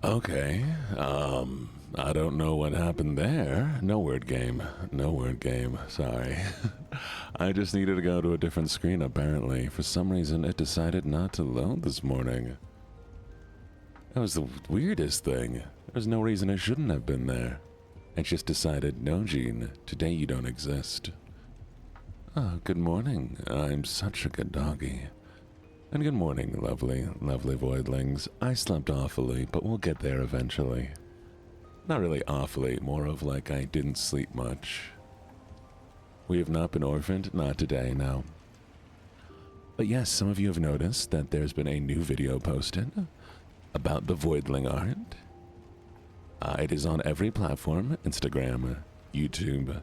Okay, I don't know what happened there. No word game. No word game. Sorry. I just needed to go to a different screen, apparently. For some reason, it decided not to load this morning. That was the weirdest thing. There's no reason it shouldn't have been there. It just decided, no, Gene, today you don't exist. Oh, good morning. I'm such a good doggy. And good morning, lovely, lovely voidlings. I slept awfully, but we'll get there eventually. Not really awfully, more of like I didn't sleep much. We have not been orphaned, not today, no. But yes, some of you have noticed that there's been a new video posted about the voidling art. It is on every platform, Instagram, YouTube,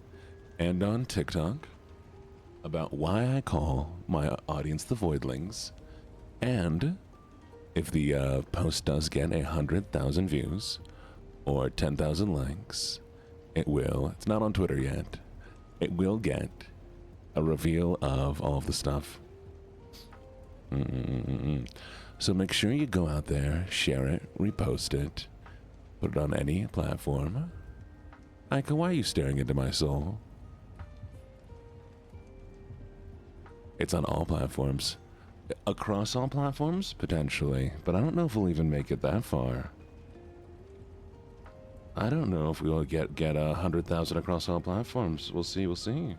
and on TikTok, about why I call my audience the voidlings. And if the post does get 100,000 views or 10,000 likes, it will, it's not on Twitter yet, it will get a reveal of all of the stuff. So make sure you go out there, share it, repost it, put it on any platform. Aika, why are you staring into my soul? It's on all platforms. Across all platforms? Potentially. But I don't know if we'll even make it that far. I don't know if we'll get 100,000 across all platforms. We'll see, we'll see.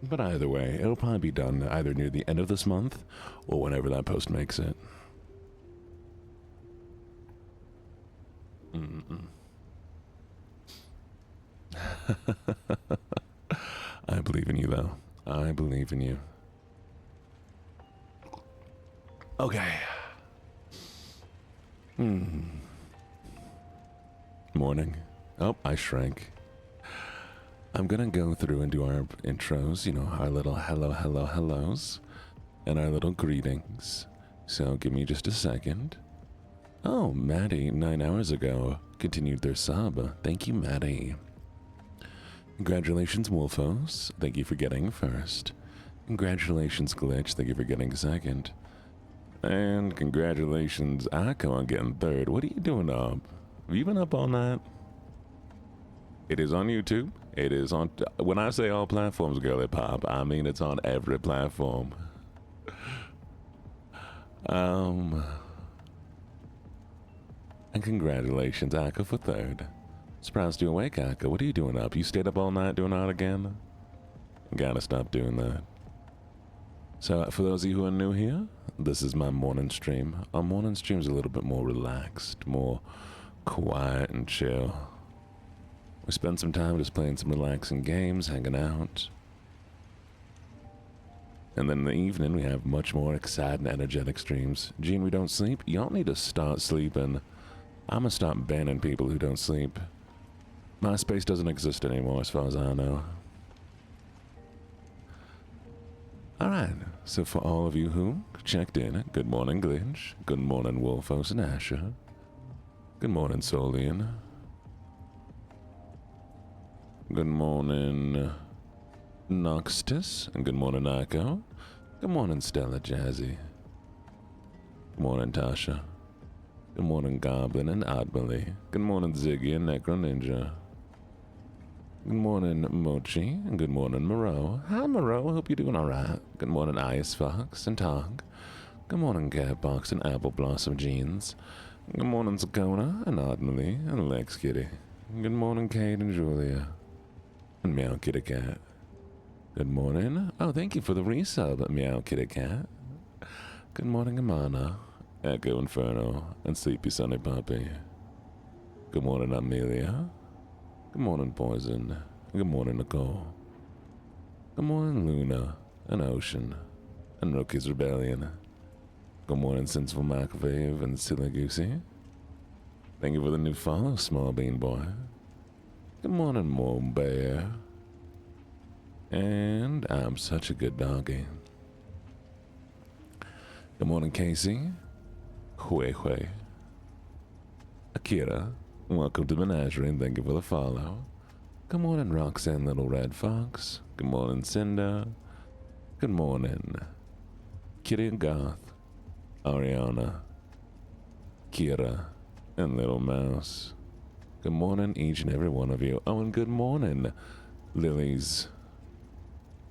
But either way, it'll probably be done either near the end of this month or whenever that post makes it. I believe in you, though. I believe in you. Okay. Morning. Oh, I shrank. I'm gonna go through and do our intros, you know, our little hellos, and our little greetings. So give me just a second. Oh, Maddie, 9 hours ago, continued their sub. Thank you, Maddie. Congratulations, Wolfos. Thank you for getting first. Congratulations, Glitch. Thank you for getting second. And congratulations, Akko, on getting third. What are you doing up? Have you been up all night? It is on YouTube. It is on, when I say all platforms, girly pop, I mean it's on every platform. And congratulations, Akka, for third. Surprised you awake, Akka. What are you doing up? You stayed up all night doing that again? Gotta stop doing that. So, for those of you who are new here, this is my morning stream. Our morning stream's a little bit more relaxed, more quiet and chill. We spend some time just playing some relaxing games, hanging out. And then in the evening, we have much more exciting, energetic streams. Gene, we don't sleep? Y'all need to start sleeping. I'm gonna start banning people who don't sleep. MySpace doesn't exist anymore, as far as I know. Alright, so for all of you who checked in, good morning, Glitch. Good morning, Wolfos and Asher. Good morning, Solian. Good morning, Noxtus, and good morning, Iko. Good morning, Stella Jazzy. Good morning, Tasha. Good morning, Goblin and Oddbelly. Good morning, Ziggy and Necro Ninja. Good morning, Mochi, and good morning, Moreau. Hi, Moreau, hope you're doing alright. Good morning, Ice Fox and Tog. Good morning, Catbox and Apple Blossom Jeans. Good morning, Sakona and Oddbelly and Lex Kitty. Good morning, Kate and Julia. And Meow Kitty Cat. Good morning. Oh, thank you for the resub, Meow Kitty Cat. Good morning, Amana, Echo Inferno, and Sleepy Sunny Puppy. Good morning, Amelia. Good morning, Poison. Good morning, Nicole. Good morning, Luna, and Ocean, and Rookie's Rebellion. Good morning, Sensible Microwave and Silly Goosey. Thank you for the new follow, Small Bean Boy. Good morning, Mole Bear. And I'm such a good doggy. Good morning, Casey. Hui Hui. Akira. Welcome to Menagerie and thank you for the follow. Good morning, Roxanne Little Red Fox. Good morning, Cinda. Good morning, Kitty and Goth, Ariana, Kira, and Little Mouse. Good morning, each and every one of you. Oh, and good morning, Lily's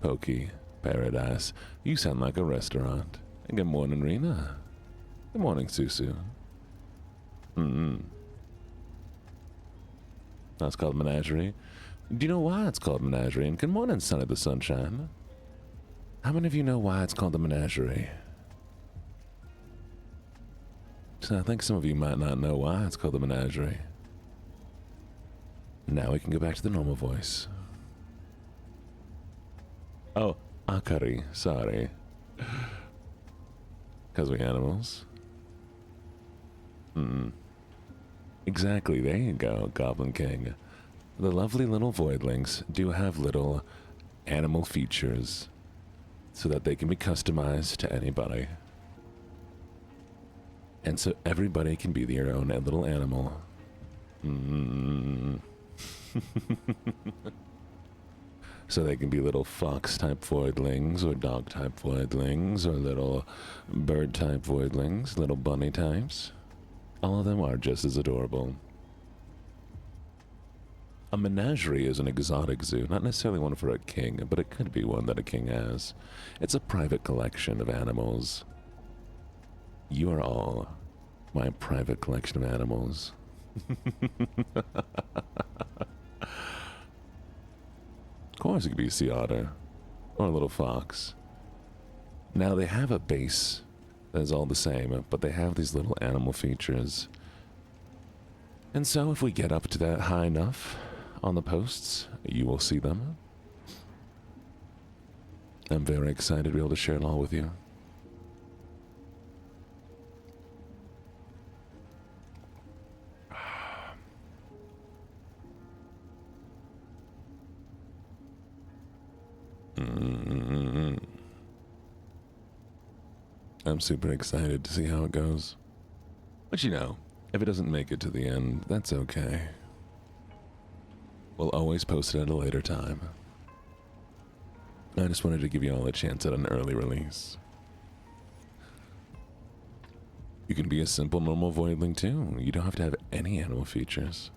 Pokey Paradise. You sound like a restaurant. And good morning, Rena. Good morning, Susu. That's called Menagerie. Do you know why it's called Menagerie? And good morning, Son of the Sunshine. How many of you know why it's called the Menagerie? So I think some of you might not know why it's called the Menagerie. Now we can go back to the normal voice. Oh, Akari, sorry. Because we animals. Exactly, there you go, Goblin King. The lovely little voidlings do have little animal features so that they can be customized to anybody. And so everybody can be their own little animal. So they can be little fox-type voidlings, or dog-type voidlings, or little bird-type voidlings, little bunny types. All of them are just as adorable. A menagerie is an exotic zoo, not necessarily one for a king, but it could be one that a king has. It's a private collection of animals. You are all my private collection of animals. Of course it could be a sea otter, or a little fox. Now they have a base that is all the same, but they have these little animal features. And so if we get up to that high enough on the posts, you will see them. I'm very excited to be able to share it all with you. I'm super excited to see how it goes. But you know, if it doesn't make it to the end, that's okay. We'll always post it at a later time. I just wanted to give you all a chance at an early release. You can be a simple normal voidling too. You don't have to have any animal features.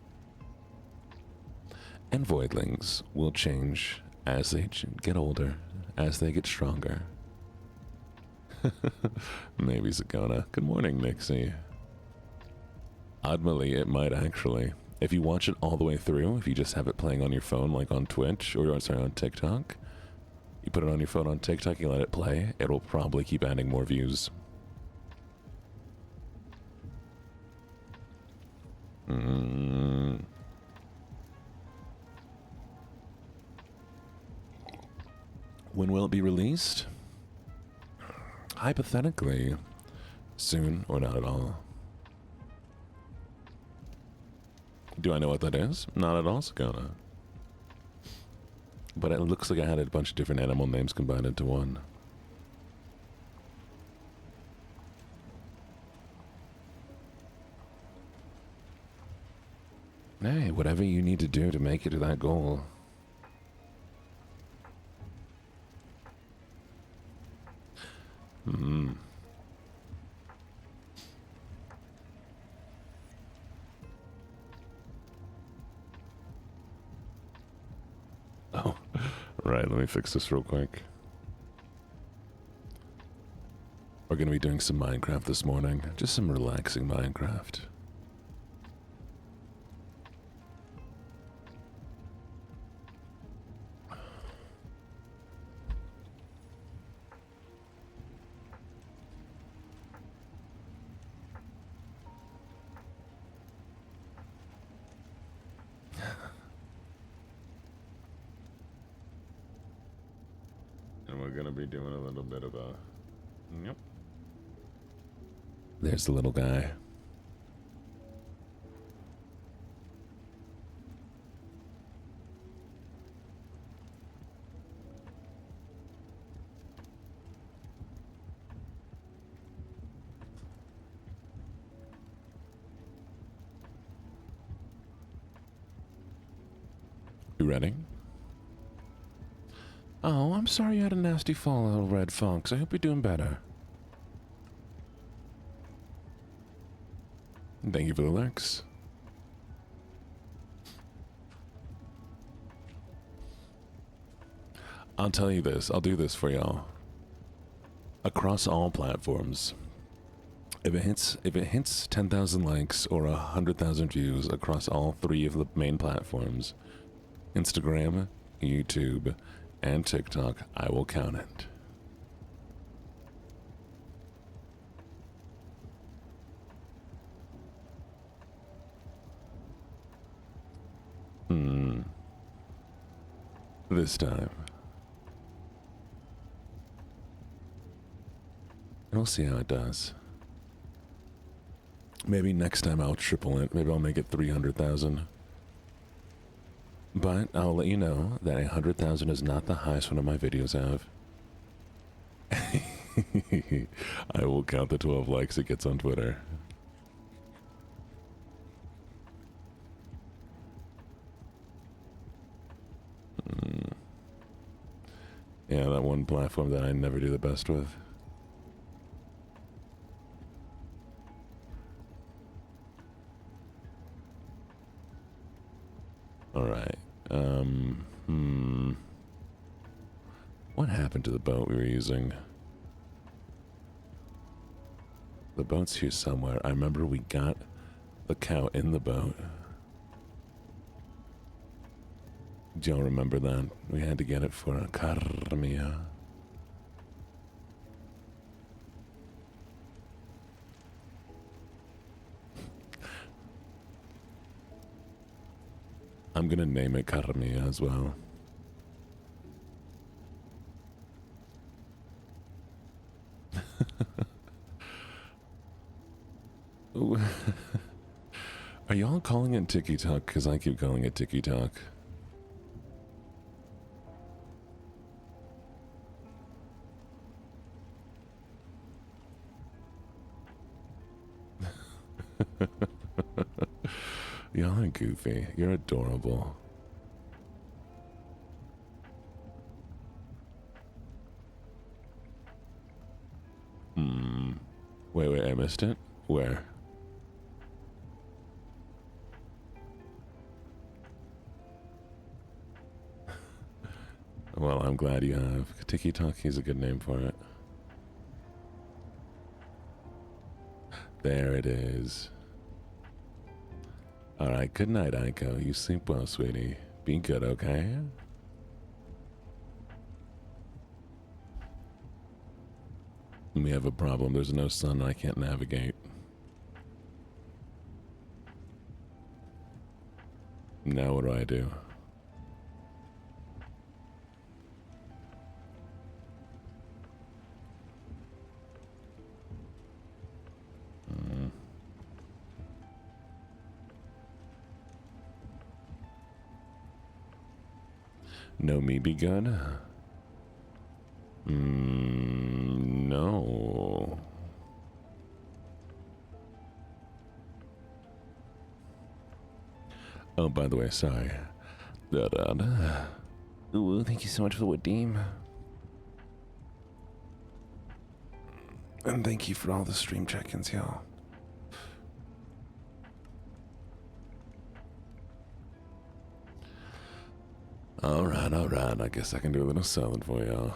And voidlings will change as they get older, as they get stronger. Maybe Zakona. Good morning, Nixie. Oddly, it might actually. If you watch it all the way through, if you just have it playing on your phone, like on Twitch, or sorry, on TikTok, you put it on your phone on TikTok, you let it play, it'll probably keep adding more views. When will it be released? Hypothetically, soon or not at all. Do I know what that is? Not at all, Sakona. But it looks like I had a bunch of different animal names combined into one. Hey, whatever you need to do to make it to that goal. Oh, right, let me fix this real quick. We're going to be doing some Minecraft this morning. Just some relaxing Minecraft. And we're going to be doing a little bit of a... Yep. There's the little guy. You ready? Oh, I'm sorry you had a nasty fall, little Red Fox. I hope you're doing better. Thank you for the lurks. I'll tell you this. I'll do this for y'all. Across all platforms, if it hits 10,000 likes or 100,000 views across all 3 of the main platforms, Instagram, YouTube, and TikTok, I will count it. This time. And we'll see how it does. Maybe next time I'll triple it. Maybe I'll make it 300,000. But I'll let you know that 100,000 is not the highest one of my videos have. I will count the 12 likes it gets on Twitter. Yeah, that one platform that I never do the best with. Alright. What happened to the boat we were using? The boat's here somewhere. I remember we got the cow in the boat. Do y'all remember that? We had to get it for a carmia. I'm gonna name it Carmia as well. Are y'all calling it Tiki Talk? Because I keep calling it Tiki Talk. Y'all are goofy. You're adorable. Wait, I missed it? Where? Well, I'm glad you have. Tiki Talk is a good name for it. There it is. Alright, good night, Aiko. You sleep well, sweetie. Be good, okay? We have a problem. There's no sun and I can't navigate. Now what do I do? No me be good? No. Oh, by the way, sorry. Ooh, thank you so much for the redeem. And thank you for all the stream check-ins, y'all. Alright, I guess I can do a little selling for y'all.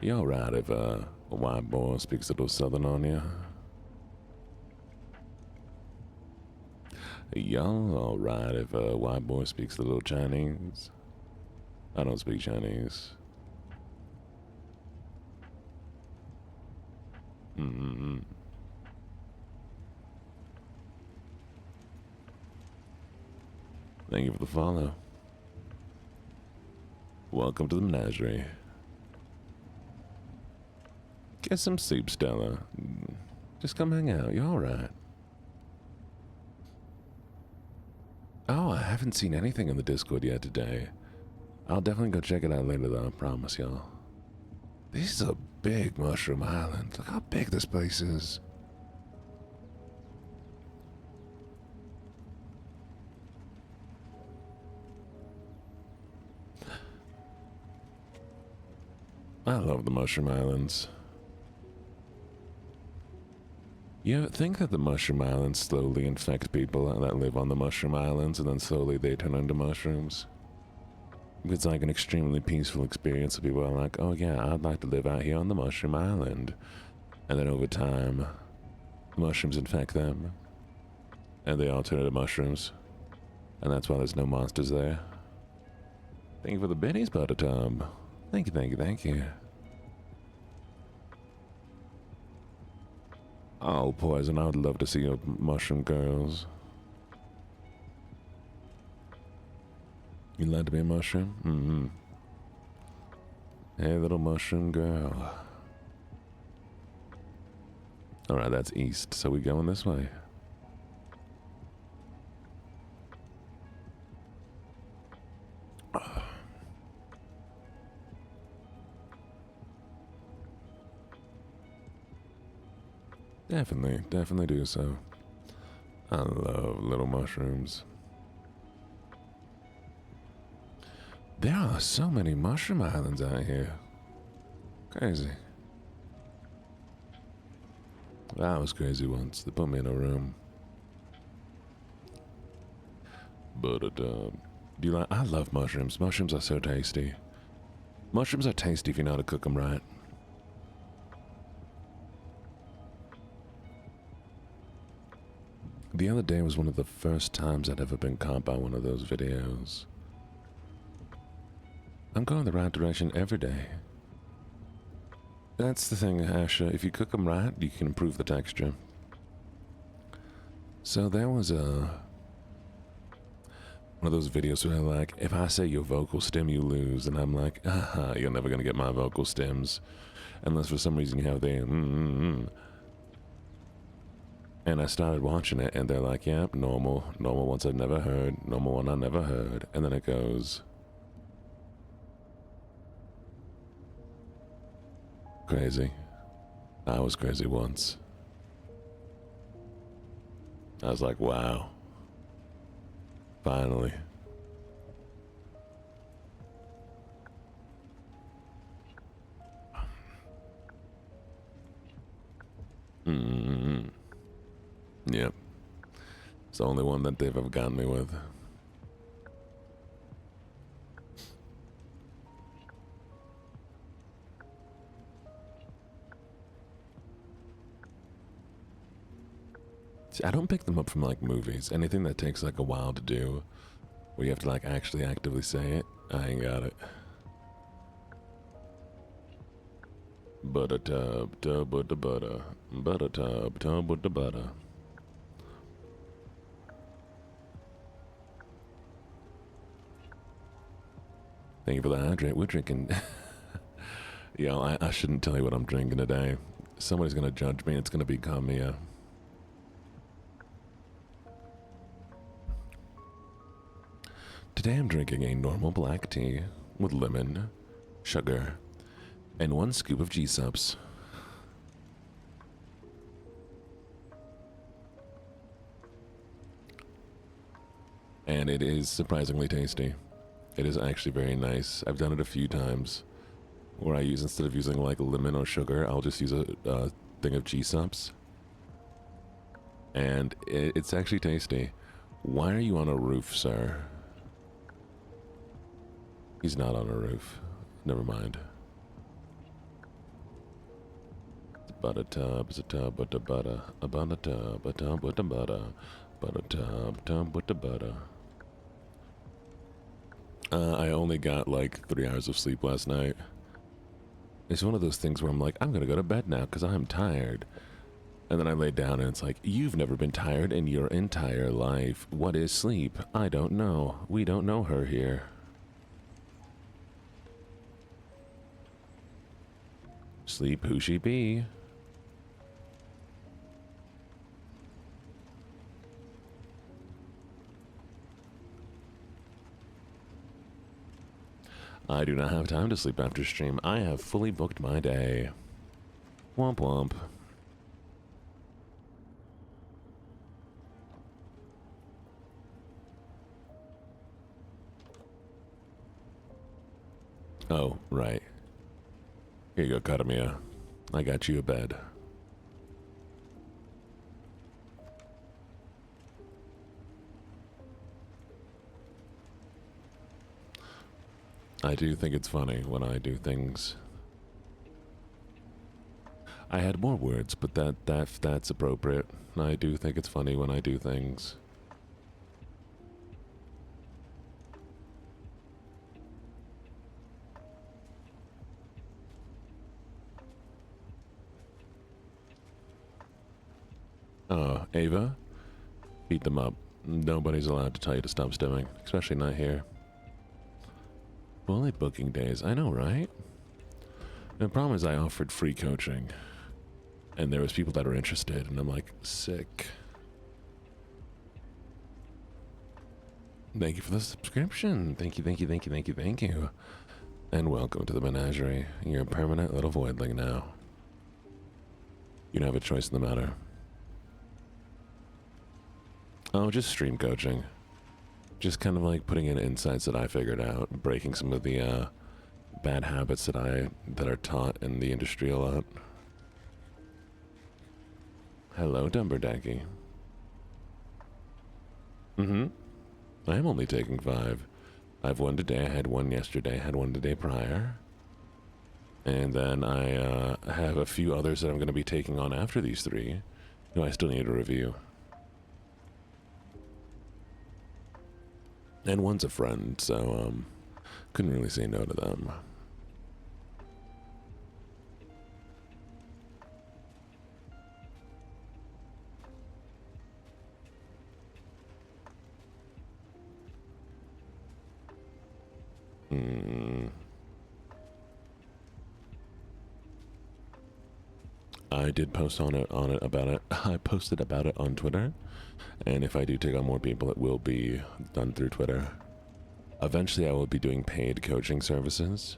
You alright if a white boy speaks a little southern on you? Y'all alright if a white boy speaks a little Chinese? I don't speak Chinese. Thank you for the follow. Welcome to the menagerie. Get some soup, Stella. Just come hang out. You alright? Oh, I haven't seen anything in the Discord yet today. I'll definitely go check it out later, though. I promise y'all. This is a big mushroom island. Look how big this place is. I love the Mushroom Islands. You think that the Mushroom Islands slowly infect people that live on the Mushroom Islands and then slowly they turn into mushrooms? It's like an extremely peaceful experience. So people are like, oh yeah, I'd like to live out here on the Mushroom Island. And then over time, mushrooms infect them. And they all turn into mushrooms. And that's why there's no monsters there. Thank you for the biddies, Buttertub. Thank you, thank you, thank you. Oh, Poison, I would love to see your mushroom girls. You'd like to be a mushroom? Mm-hmm. Hey, little mushroom girl. Alright, that's east, so we going this way. Definitely do so. I love little mushrooms. There are so many mushroom islands out here. Crazy. I was crazy once. They put me in a room. But do you like? I love mushrooms. Mushrooms are so tasty. Mushrooms are tasty if you know how to cook them right. The other day was one of the first times I'd ever been caught by one of those videos. I'm going the right direction every day. That's the thing, Asha. If you cook them right, you can improve the texture. So there was one of those videos where like, if I say your vocal stem, you lose, and I'm like, aha, you're never gonna get my vocal stems, unless for some reason you have the And I started watching it, and they're like, yep, normal ones I've never heard, normal one I never heard, and then it goes crazy. I was crazy once. I was like, wow. Finally. Yep. It's the only one that they've ever gotten me with. See, I don't pick them up from like movies. Anything that takes like a while to do, where you have to like actually actively say it, I ain't got it. Butter tub, tub with the butter. Butter tub, tub with the butter. Thank you for the hydrate. We're drinking. Yeah, I shouldn't tell you what I'm drinking today. Somebody's gonna judge me. It's gonna be Kamiya. Today I'm drinking a normal black tea with lemon, sugar, and 1 scoop of G-Subs. And it is surprisingly tasty. It is actually very nice. I've done it a few times where I use, instead of using like lemon or sugar, I'll just use a thing of G-Subs. And it's actually tasty. Why are you on a roof, sir? He's not on a roof. Never mind. Butter tub is a tub with the butter. A butter tub with the butter. Butter tub with the butter. I only got like 3 hours of sleep last night. It's one of those things where I'm like, I'm gonna go to bed now because I'm tired. And then I lay down and it's like, you've never been tired in your entire life. What is sleep? I don't know. We don't know her here. Sleep who she be? I do not have time to sleep after stream. I have fully booked my day. Womp womp. Oh, right. Here you go, Katamia. I got you a bed. I do think it's funny when I do things. I had more words, but that's appropriate. I do think it's funny when I do things. Ava? Beat them up. Nobody's allowed to tell you to stop stimming, especially not here. Only booking days, I know, right? The problem is I offered free coaching, and there was people that were interested, and I'm like, sick. Thank you for the subscription. Thank you, thank you, thank you, thank you, thank you. And welcome to the menagerie. You're a permanent little voidling now. You don't have a choice in the matter. Oh, just stream coaching. Just kind of like putting in insights that I figured out, breaking some of the bad habits that are taught in the industry a lot. Hello, Dumberdaggy. I am only taking 5. I have one today, I had one yesterday, I had one the day prior. And then I have a few others that I'm going to be taking on after these 3, who I still need to review. And one's a friend, so couldn't really say no to them. I did post about it. I posted about it on Twitter, and if I do take on more people, it will be done through Twitter. Eventually, I will be doing paid coaching services,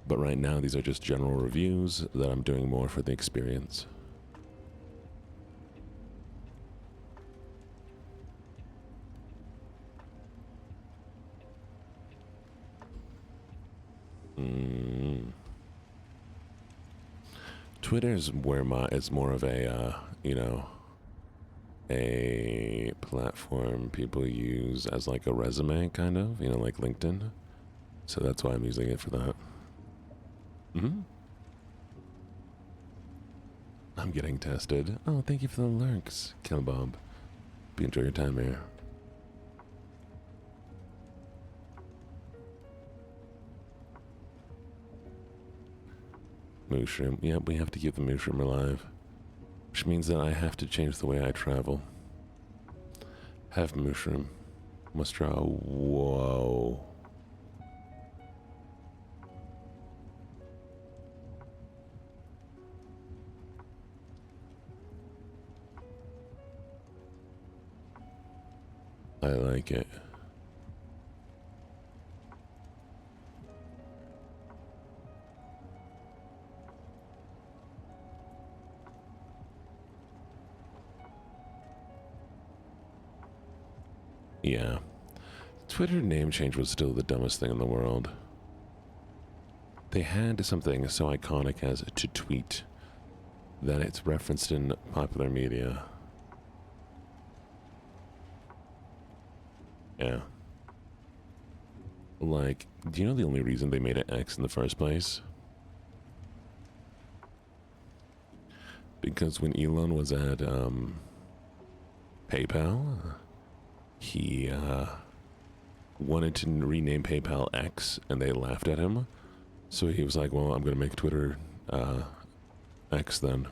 but right now these are just general reviews that I'm doing more for the experience. Twitter is where it's more of a, you know, a platform people use as like a resume, kind of, you know, like LinkedIn. So that's why I'm using it for that. I'm getting tested. Oh, thank you for the lurks, Killbob. Enjoy your time here. Mushroom. Yep, we have to keep the mushroom alive. Which means that I have to change the way I travel. Have mushroom. Must draw. Whoa. I like it. Yeah. Twitter name change was still the dumbest thing in the world. They had something so iconic as to tweet that it's referenced in popular media. Yeah. Like, do you know the only reason they made it X in the first place? Because when Elon was at PayPal, he wanted to rename PayPal X, and they laughed at him. So he was like, well, I'm going to make Twitter X then.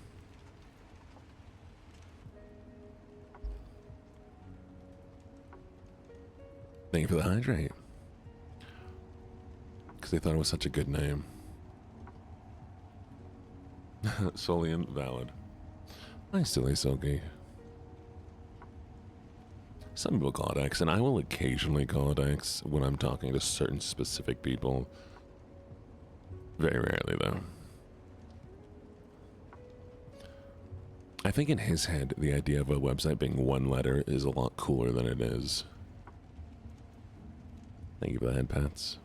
Thank you for the hydrate. Because they thought it was such a good name. Solian, valid. Nice, silly Silky. Some people call it X, and I will occasionally call it X when I'm talking to certain specific people. Very rarely, though. I think in his head, the idea of a website being one letter is a lot cooler than it is. Thank you for the head pats.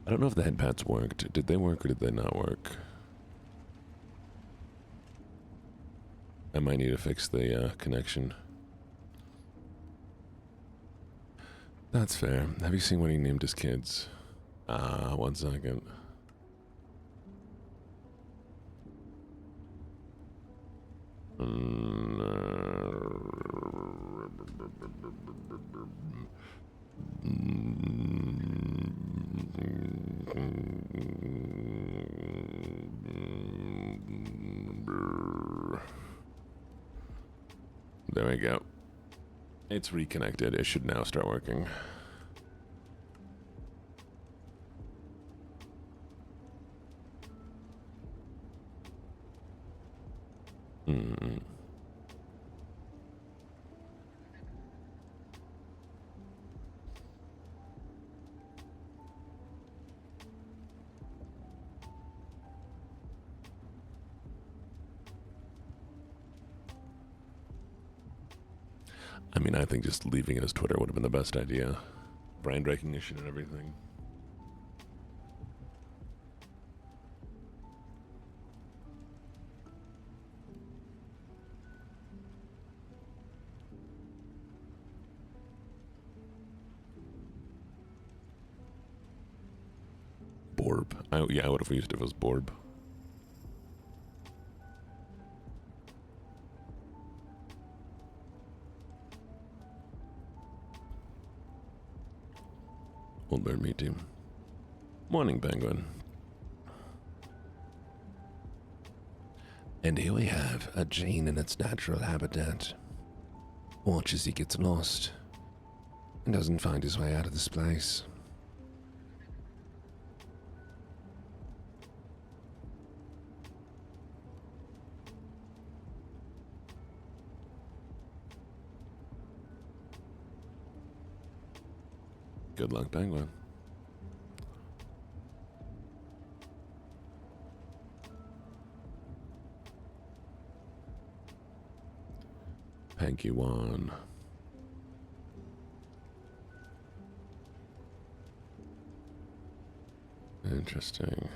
I don't know if the head pads worked. Did they work or did they not work? I might need to fix the connection. That's fair. Have you seen what he named his kids? 1 second. There we go. It's reconnected. It should now start working. I mean, I think just leaving it as Twitter would have been the best idea. Brand recognition and everything. Borb. Yeah, I would have used it if it was Borb. Old Bear Meat Team. Morning, Penguin. And here we have a Jane in its natural habitat. Watch as he gets lost and doesn't find his way out of this place. Good luck, Penguin. Peggy won. Interesting.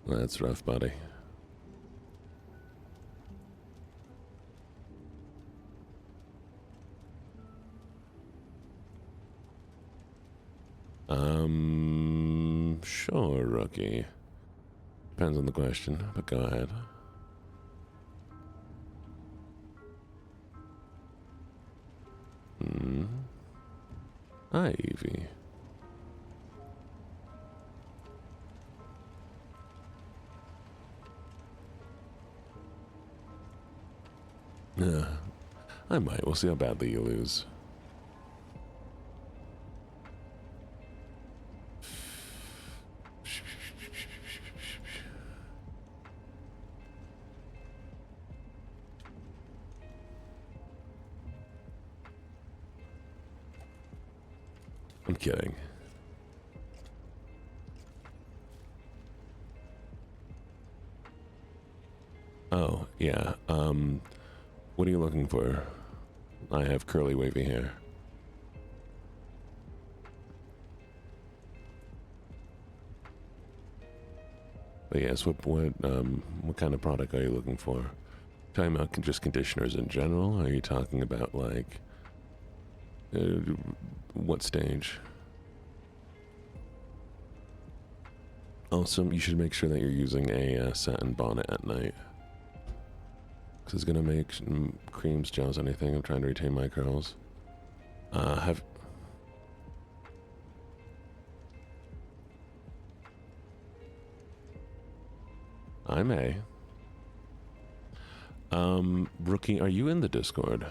That's rough, buddy. Sure, rookie. Depends on the question, but go ahead. Hi, Evie. I might. We'll see how badly you lose. I'm kidding. Oh, yeah. What are you looking for? I have curly wavy hair. But yes, what kind of product are you looking for? Talking about just conditioners in general? Or are you talking about like what stage? Also, you should make sure that you're using a satin bonnet at night. Because it's gonna make creams, gels, anything. I'm trying to retain my curls. I may. Rookie, are you in the Discord?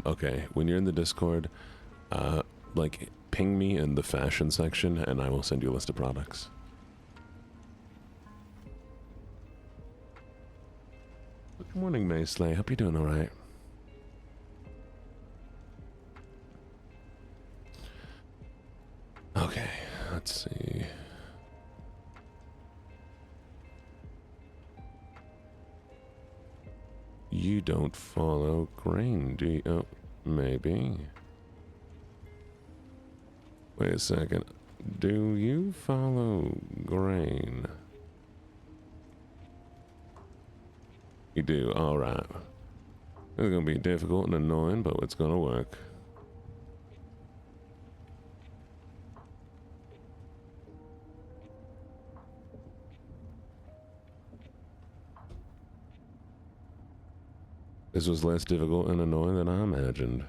Okay, when you're in the Discord, like, ping me in the fashion section and I will send you a list of products. Good morning, Mayslay. Hope you're doing alright. let's see. You don't follow grain, do you? Oh, maybe. Wait a second. Do you follow grain? You do, alright. It's gonna be difficult and annoying, but it's gonna work. This was less difficult and annoying than I imagined.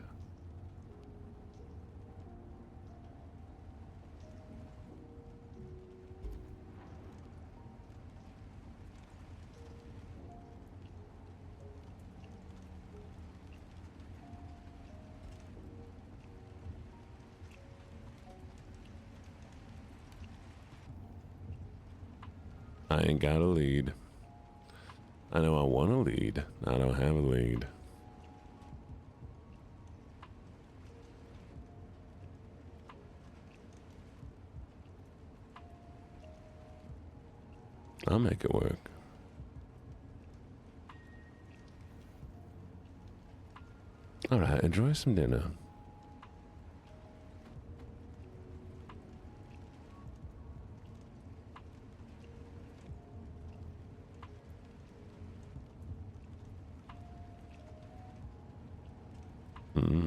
I ain't got a lead. I know I want a lead. I don't have a lead. I'll make it work. Alright, enjoy some dinner.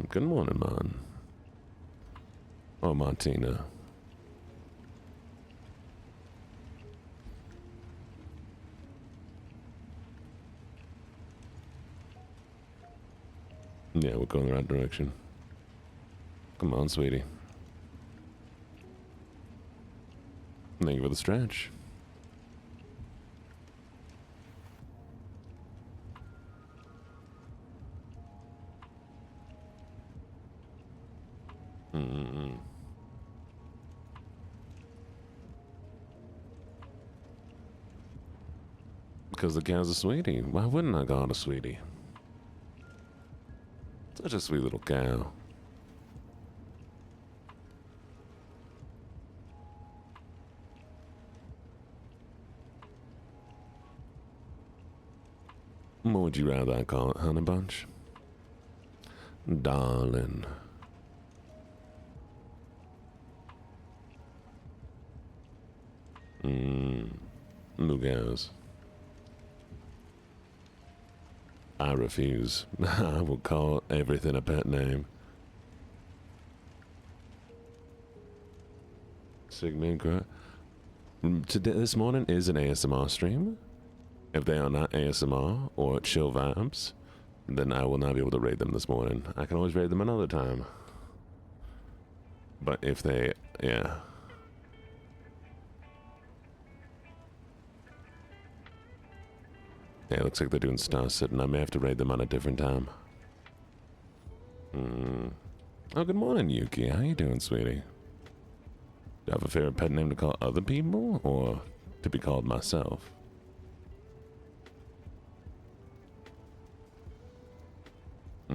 Good morning, Mon. Oh, Martina. Yeah, we're going the right direction. Come on, sweetie. Thank you for the stretch. Because the cow's a sweetie. Why wouldn't I call it a sweetie? Such a sweet little cow. What would you rather I call it, Honey Bunch? Darling. Who goes? I refuse. I will call everything a pet name. Sigma. Today, this morning is an ASMR stream. If they are not ASMR or chill vibes, then I will not be able to raid them this morning. I can always raid them another time. But if they, yeah. Yeah, it looks like they're doing Star Sitting. I may have to raid them on a different time. Oh, good morning, Yuki. How you doing, sweetie? Do you have a favorite pet name to call other people, or to be called myself? I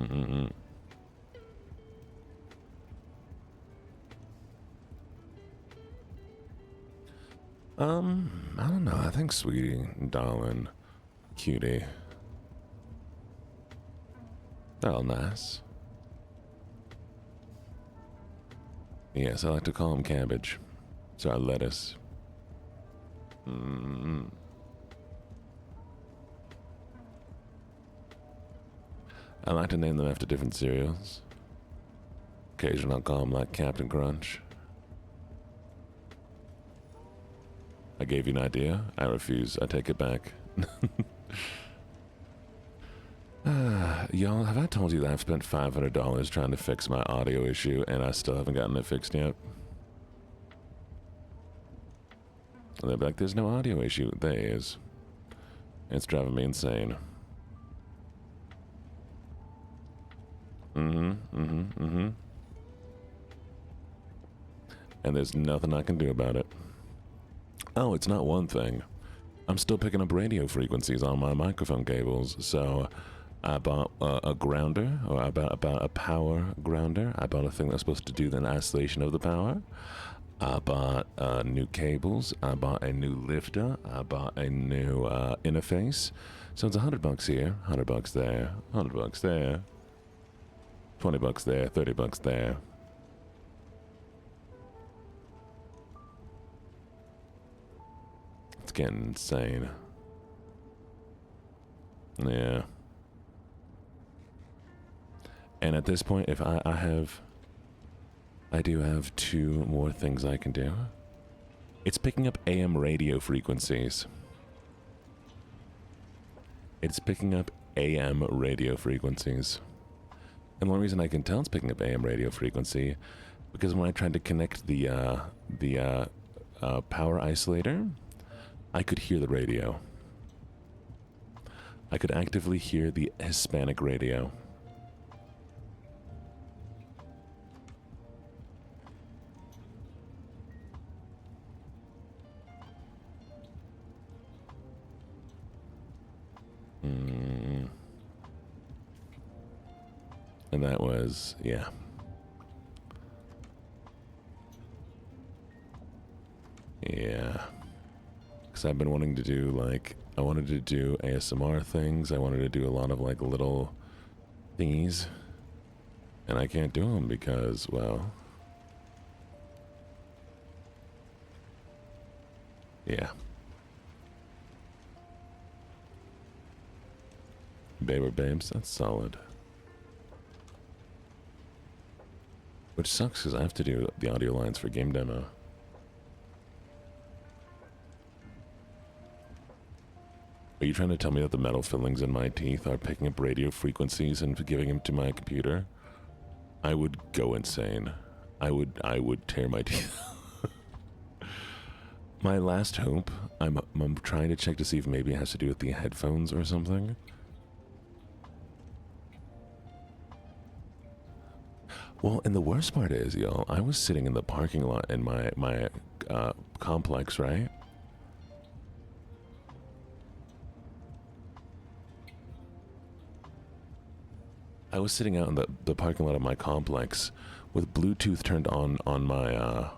don't know. I think sweetie, darling, cutie. They're all nice. Yes, I like to call them cabbage. Sorry, lettuce. I like to name them after different cereals. Occasionally I'll call them like Captain Crunch. I gave you an idea. I refuse. I take it back. Y'all, have I told you that I've spent $500 trying to fix my audio issue and I still haven't gotten it fixed yet? And they'll be like, there's no audio issue. There is. It's driving me insane. And there's nothing I can do about it. Oh, it's not one thing. I'm still picking up radio frequencies on my microphone cables, so I bought a grounder, or about a power grounder. I bought a thing that's supposed to do the isolation of the power. I bought new cables. I bought a new lifter. I bought a new interface. So it's $100 here, $100 there, $100 there, $20 there, $30 there. It's getting insane. Yeah. And at this point, if I do have 2 more things I can do. It's picking up AM radio frequencies. It's picking up AM radio frequencies. And the only reason I can tell it's picking up AM radio frequency, because when I tried to connect the power isolator, I could hear the radio. I could actively hear the Hispanic radio. And that was, yeah. Yeah. Because I've been wanting to do, like, I wanted to do ASMR things. I wanted to do a lot of, like, little thingies. And I can't do them because, well... yeah. Babe or babes, that's solid. Which sucks because I have to do the audio lines for game demo. Are you trying to tell me that the metal fillings in my teeth are picking up radio frequencies and giving them to my computer? I would go insane. I would tear my teeth. My last hope, I'm trying to check to see if maybe it has to do with the headphones or something. Well, and the worst part is, y'all, I was sitting in the parking lot in my complex, right? I was sitting out in the parking lot of my complex with Bluetooth turned on my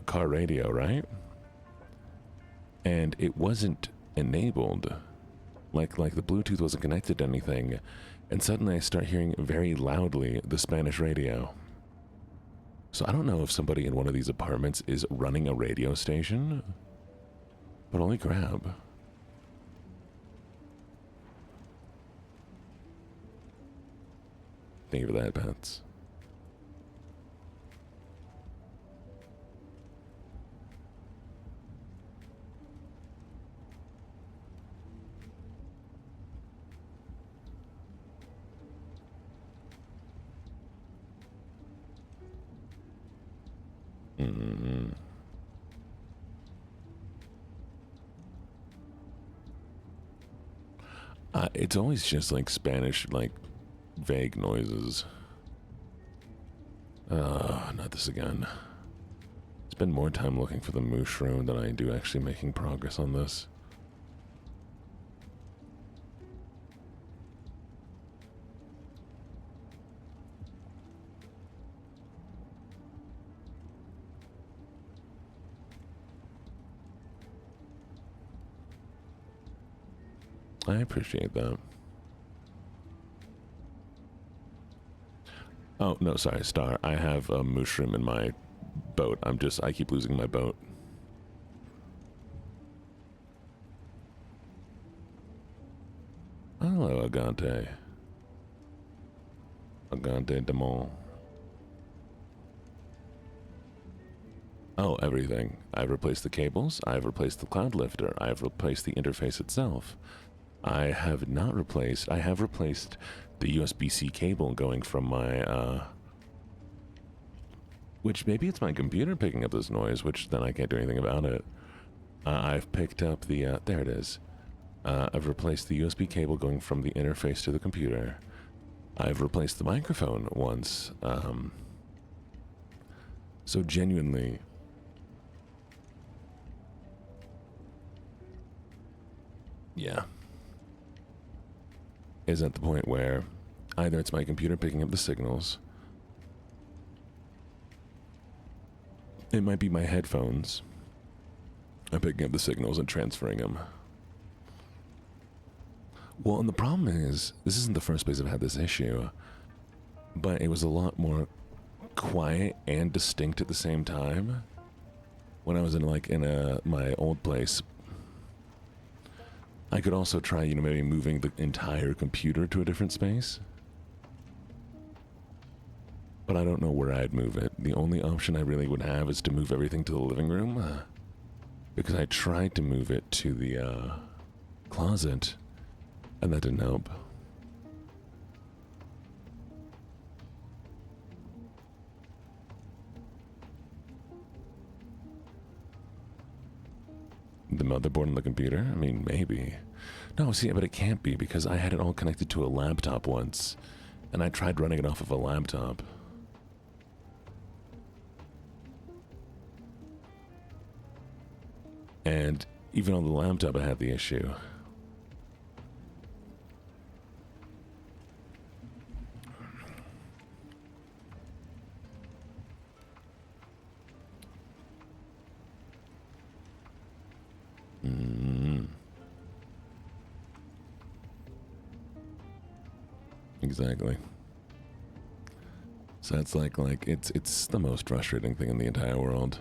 car radio, right? And it wasn't enabled. Like the Bluetooth wasn't connected to anything. And suddenly I start hearing very loudly the Spanish radio. So I don't know if somebody in one of these apartments is running a radio station, but holy crap. Thank you for that, Pets. It's always just like Spanish, like vague noises. Not this again. Spend more time looking for the mushroom than I do actually making progress on this. I appreciate that. Oh, no, sorry, Star. I have a mushroom in my boat. I keep losing my boat. Hello, Agante. Agante Demon. Oh, everything. I've replaced the cables. I've replaced the cloud lifter. I've replaced the interface itself. I have replaced the USB-C cable going from my, which maybe it's my computer picking up this noise, which then I can't do anything about it. I've picked up the, there it is. I've replaced the USB cable going from the interface to the computer. I've replaced the microphone once. So genuinely, yeah. Is at the point where either it's my computer picking up the signals, It might be my headphones. I'm picking up the signals and transferring them. Well, and the problem is, this isn't the first place I've had this issue, but it was a lot more quiet and distinct at the same time when I was in my old place. I could also try, maybe moving the entire computer to a different space. But I don't know where I'd move it. The only option I really would have is to move everything to the living room. Because I tried to move it to the closet, and that didn't help. The motherboard on the computer? I mean, maybe. No, see, but it can't be because I had it all connected to a laptop once, and I tried running it off of a laptop. And even on the laptop, I had the issue. Exactly. So it's like it's the most frustrating thing in the entire world.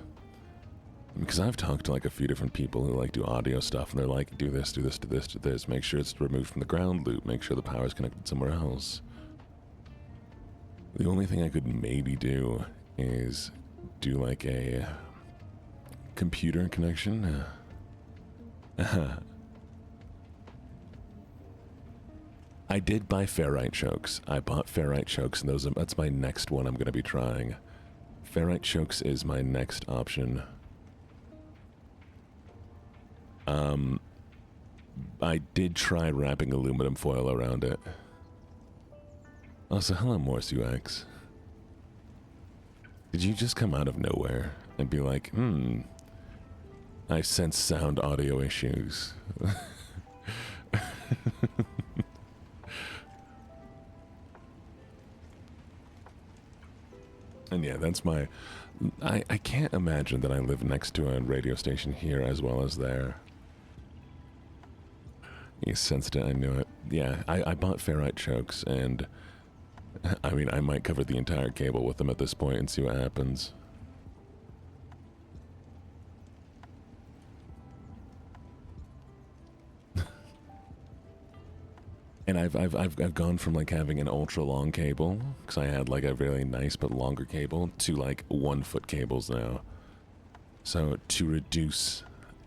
Because I've talked to a few different people who do audio stuff, and they're like, do this, do this, do this, do this, make sure it's removed from the ground loop, make sure the power's connected somewhere else. The only thing I could maybe do is do a computer connection. I did buy ferrite chokes. I bought ferrite chokes, and that's my next one I'm going to be trying. Ferrite chokes is my next option. I did try wrapping aluminum foil around it. Also, hello, Morse UX. Did you just come out of nowhere and be like, I sense sound audio issues? And yeah, that's my... I can't imagine that I live next to a radio station here as well as there. You sensed it, I knew it. Yeah, I bought ferrite chokes, and... I mean, I might cover the entire cable with them at this point and see what happens. And I've gone from having an ultra long cable, because I had a really nice but longer cable, to 1 foot cables now. So to reduce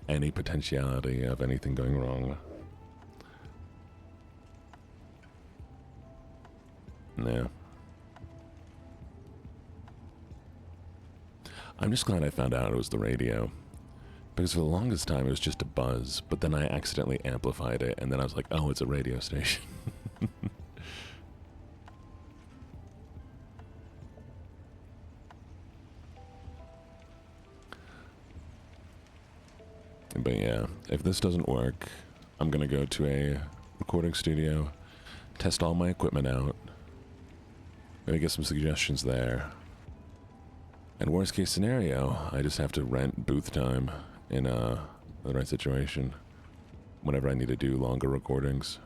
any potentiality of anything going wrong. Yeah. I'm just glad I found out it was the radio. Because for the longest time it was just a buzz, but then I accidentally amplified it, and then I was like, oh, it's a radio station. But yeah, if this doesn't work, I'm gonna go to a recording studio, test all my equipment out, maybe get some suggestions there. And worst case scenario, I just have to rent booth time in the right situation whenever I need to do longer recordings.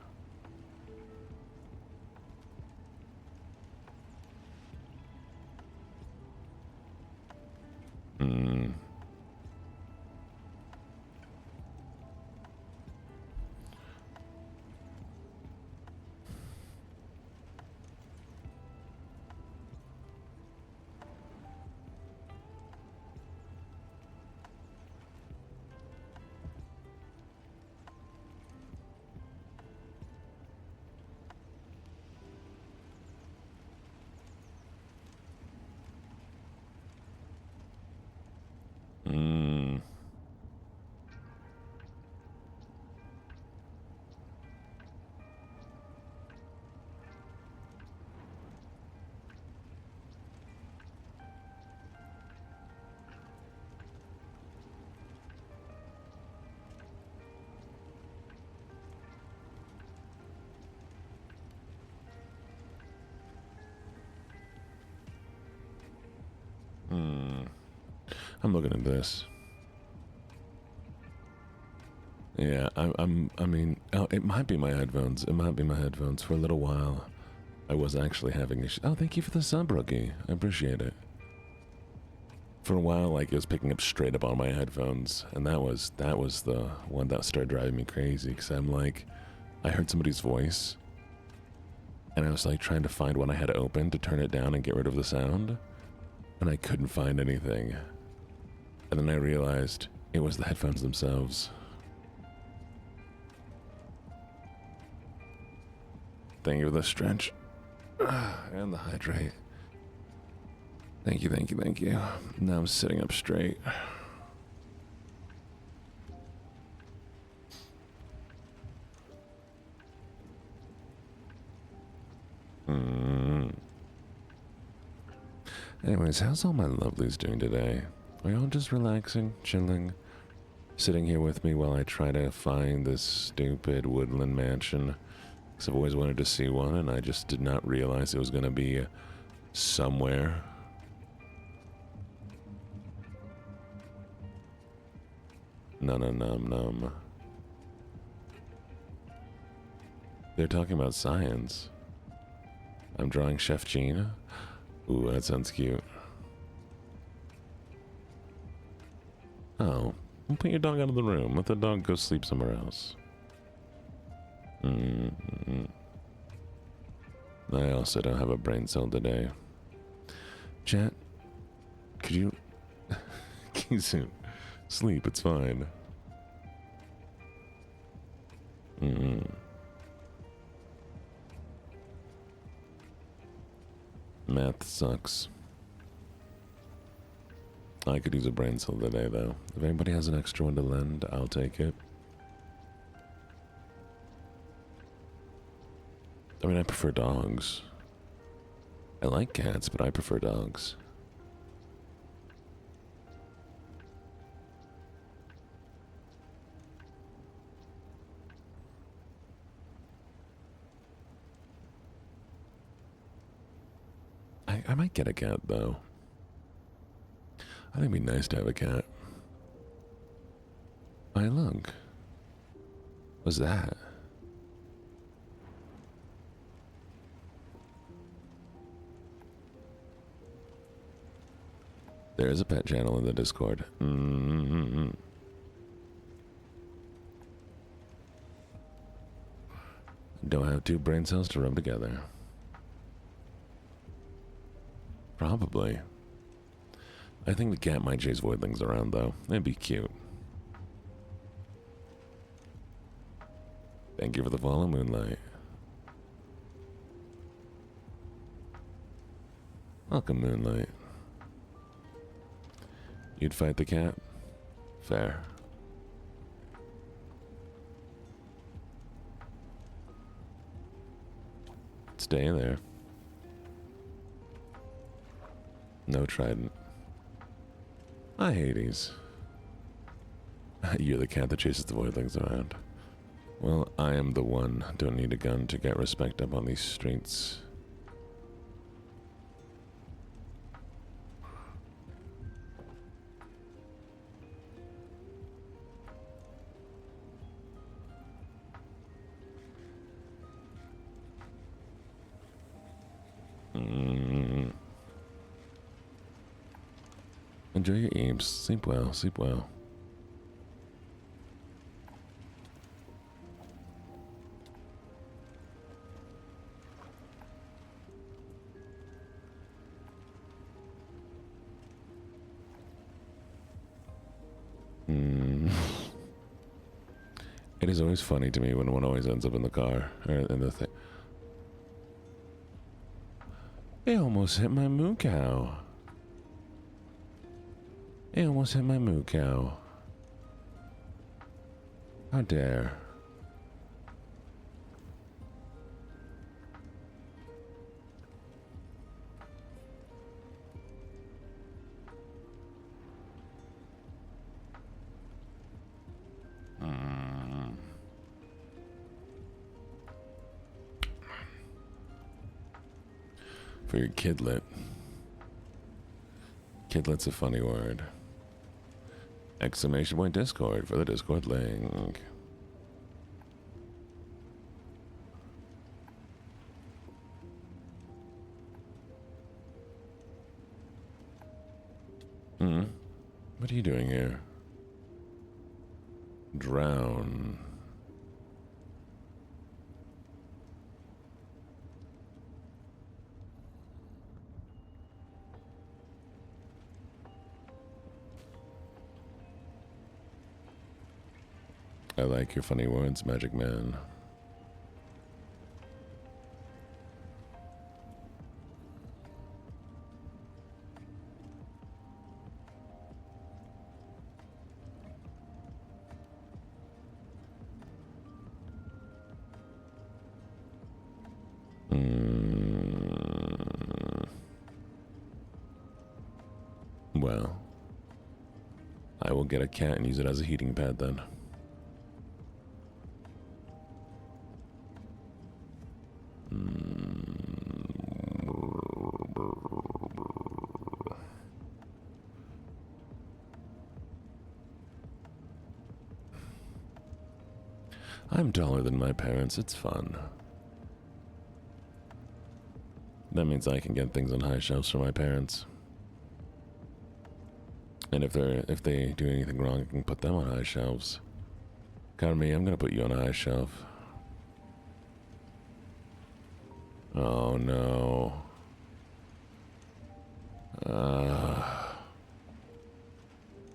I'm looking at this. Yeah, I mean, oh, it might be my headphones. It might be my headphones. For a little while, I was actually having issues. Oh, thank you for the sub, Rookie. I appreciate it. For a while, like, it was picking up straight up on my headphones, and that was the one that started driving me crazy, because I'm like, I heard somebody's voice, and I was like trying to find what I had open to turn it down and get rid of the sound, and I couldn't find anything. And then I realized it was the headphones themselves. Thank you for the stretch. And the hydrate. Thank you, thank you, thank you. Now I'm sitting up straight. Anyways, how's all my lovelies doing today? Are y'all just relaxing, chilling, sitting here with me while I try to find this stupid woodland mansion? Because I've always wanted to see one, and I just did not realize it was going to be somewhere. Num. They're talking about science. I'm drawing Chef Gene. Ooh, that sounds cute. Oh, well, put your dog out of the room. Let the dog go sleep somewhere else. I also don't have a brain cell today. Chat, could you... Kizu, sleep, it's fine. Math sucks. I could use a brain cell today, though. If anybody has an extra one to lend, I'll take it. I mean, I prefer dogs. I like cats, but I prefer dogs. I might get a cat, though. I think it'd be nice to have a cat. Hey, look. What's that? There's a pet channel in the Discord. Don't have two brain cells to rub together. Probably. I think the cat might chase voidlings around, though. It'd be cute. Thank you for the follow, Moonlight. Welcome, Moonlight. You'd fight the cat? Fair. Stay there. No trident. Hi, Hades. You're the cat that chases the voidlings around. Well, I am the one. Don't need a gun to get respect up on these streets. Enjoy your eames. Sleep well, sleep well. It is always funny to me when one always ends up in the car, or in the thing. It almost hit my moo cow. It almost hit my moo cow. How dare. For your kidlet. Kidlet's a funny word. Exclamation point Discord for the Discord link. What are you doing here? Drown. I like your funny words, Magic Man. Well, I will get a cat and use it as a heating pad then. I'm taller than my parents, it's fun. That means I can get things on high shelves for my parents. And if they do anything wrong, I can put them on high shelves. Carmi, I'm gonna put you on a high shelf. Oh no.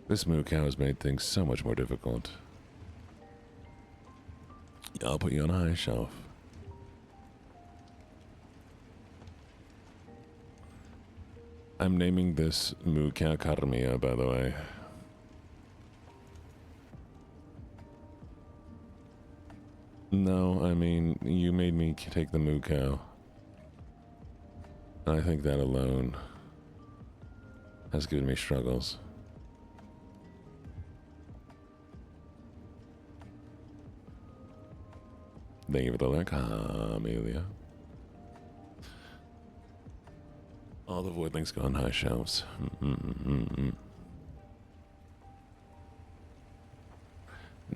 This moo cow has made things so much more difficult. I'll put you on a high shelf. I'm naming this moo cow Carmia, by the way. No, I mean, you made me take the moo cow. And I think that alone has given me struggles. Thank you for the link, Amelia. All the void links go on high shelves.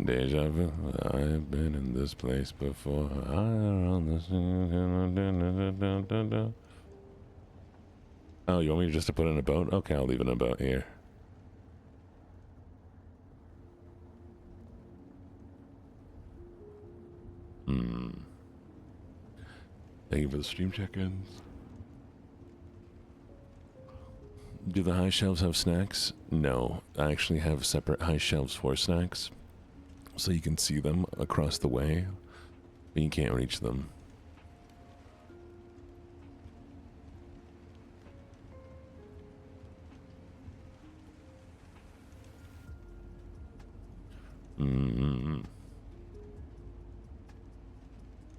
Deja vu, I've been in this place before. Oh, you want me just to put in a boat? Okay, I'll leave it in a boat here. Thank you for the stream check-ins. Do the high shelves have snacks? No, I actually have separate high shelves for snacks. So you can see them across the way, but you can't reach them.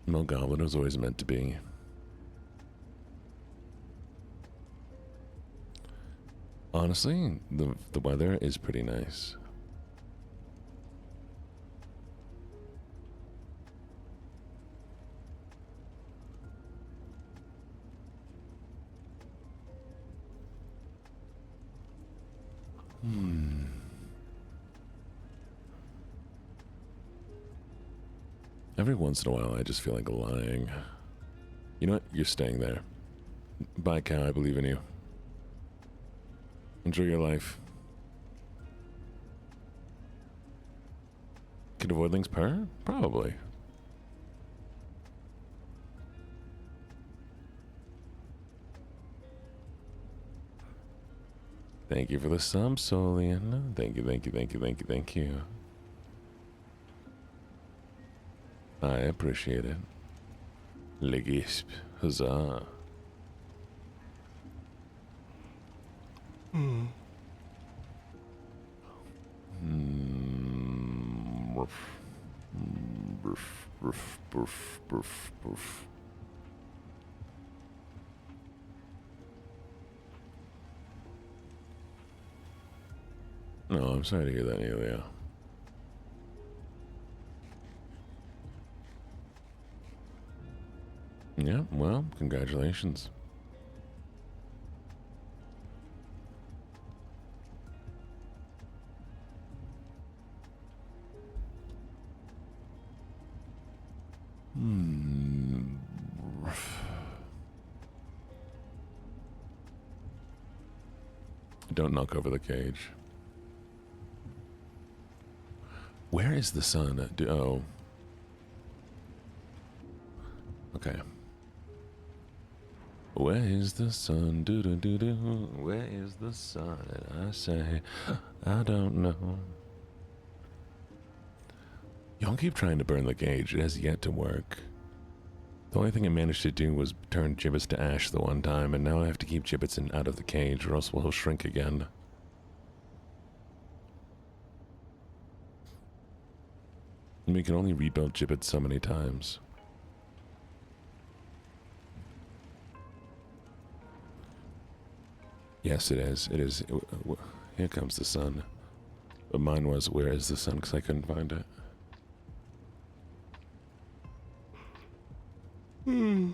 Well, Goblin was always meant to be. Honestly, the weather is pretty nice. Every once in a while, I just feel like lying. You know what? You're staying there. Bye, cow. I believe in you. Enjoy your life. Could avoid links purr? Probably. Thank you for the sub, Solian. Thank you, thank you, thank you, thank you, thank you. I appreciate it. Legisp. Huzzah. No, I'm sorry to hear that, Nelia. Yeah, well, congratulations. Don't knock over the cage. Where is the sun? Oh. Okay. Where is the sun? Do do do do. Where is the sun? And I say, I don't know. Y'all keep trying to burn the cage. It has yet to work. The only thing I managed to do was turn Gibbets to ash the one time, and now I have to keep Gibbets out of the cage, or else he'll shrink again. And we can only rebuild Gibbets so many times. Yes, it is. It is. Here comes the sun. But mine was, where is the sun? Because I couldn't find it. Hmm.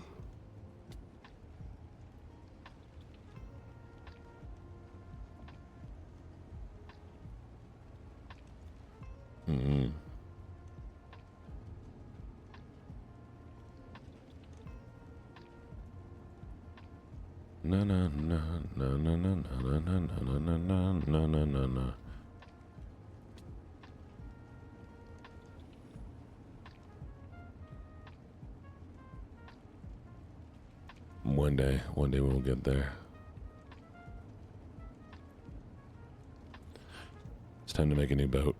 Mm-hmm. No, no, no, no, no, no, no, no, no, no, no, no, no, no, no. One day we'll get there. It's time to make a new boat.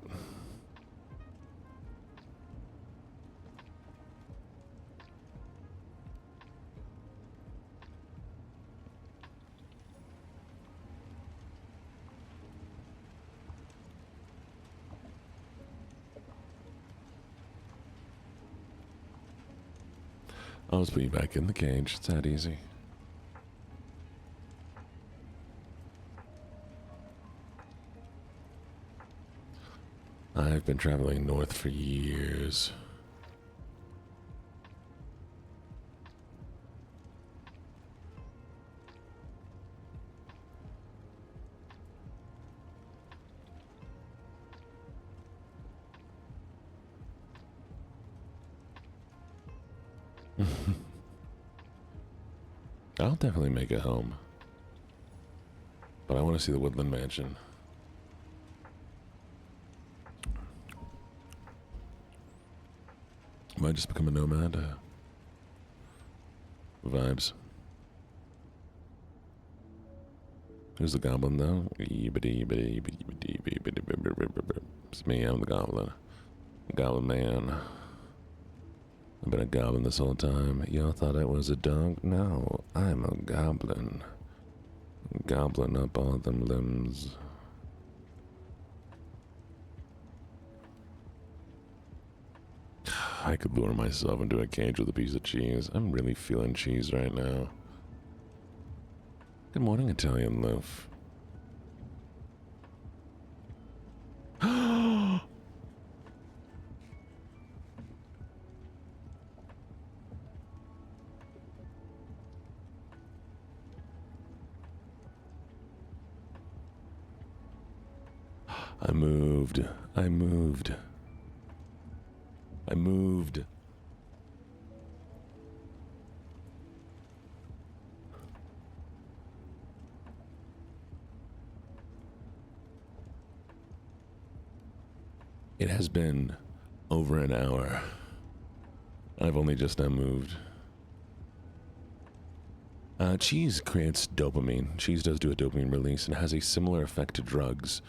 I'll just put you back in the cage. It's that easy. I've been traveling north for years. I'll definitely make a home. But I want to see the woodland mansion. Might just become a nomad. Vibes. Who's the goblin though? It's me, I'm the goblin. Goblin man. I've been a goblin this whole time. Y'all thought I was a dog? No, I'm a goblin. Goblin up all them limbs. I could lure myself into a cage with a piece of cheese. I'm really feeling cheese right now. Good morning, Italian loaf. I moved. I moved. I moved. It has been over an hour. I've only just now moved. Cheese creates dopamine. Cheese does do a dopamine release and has a similar effect to drugs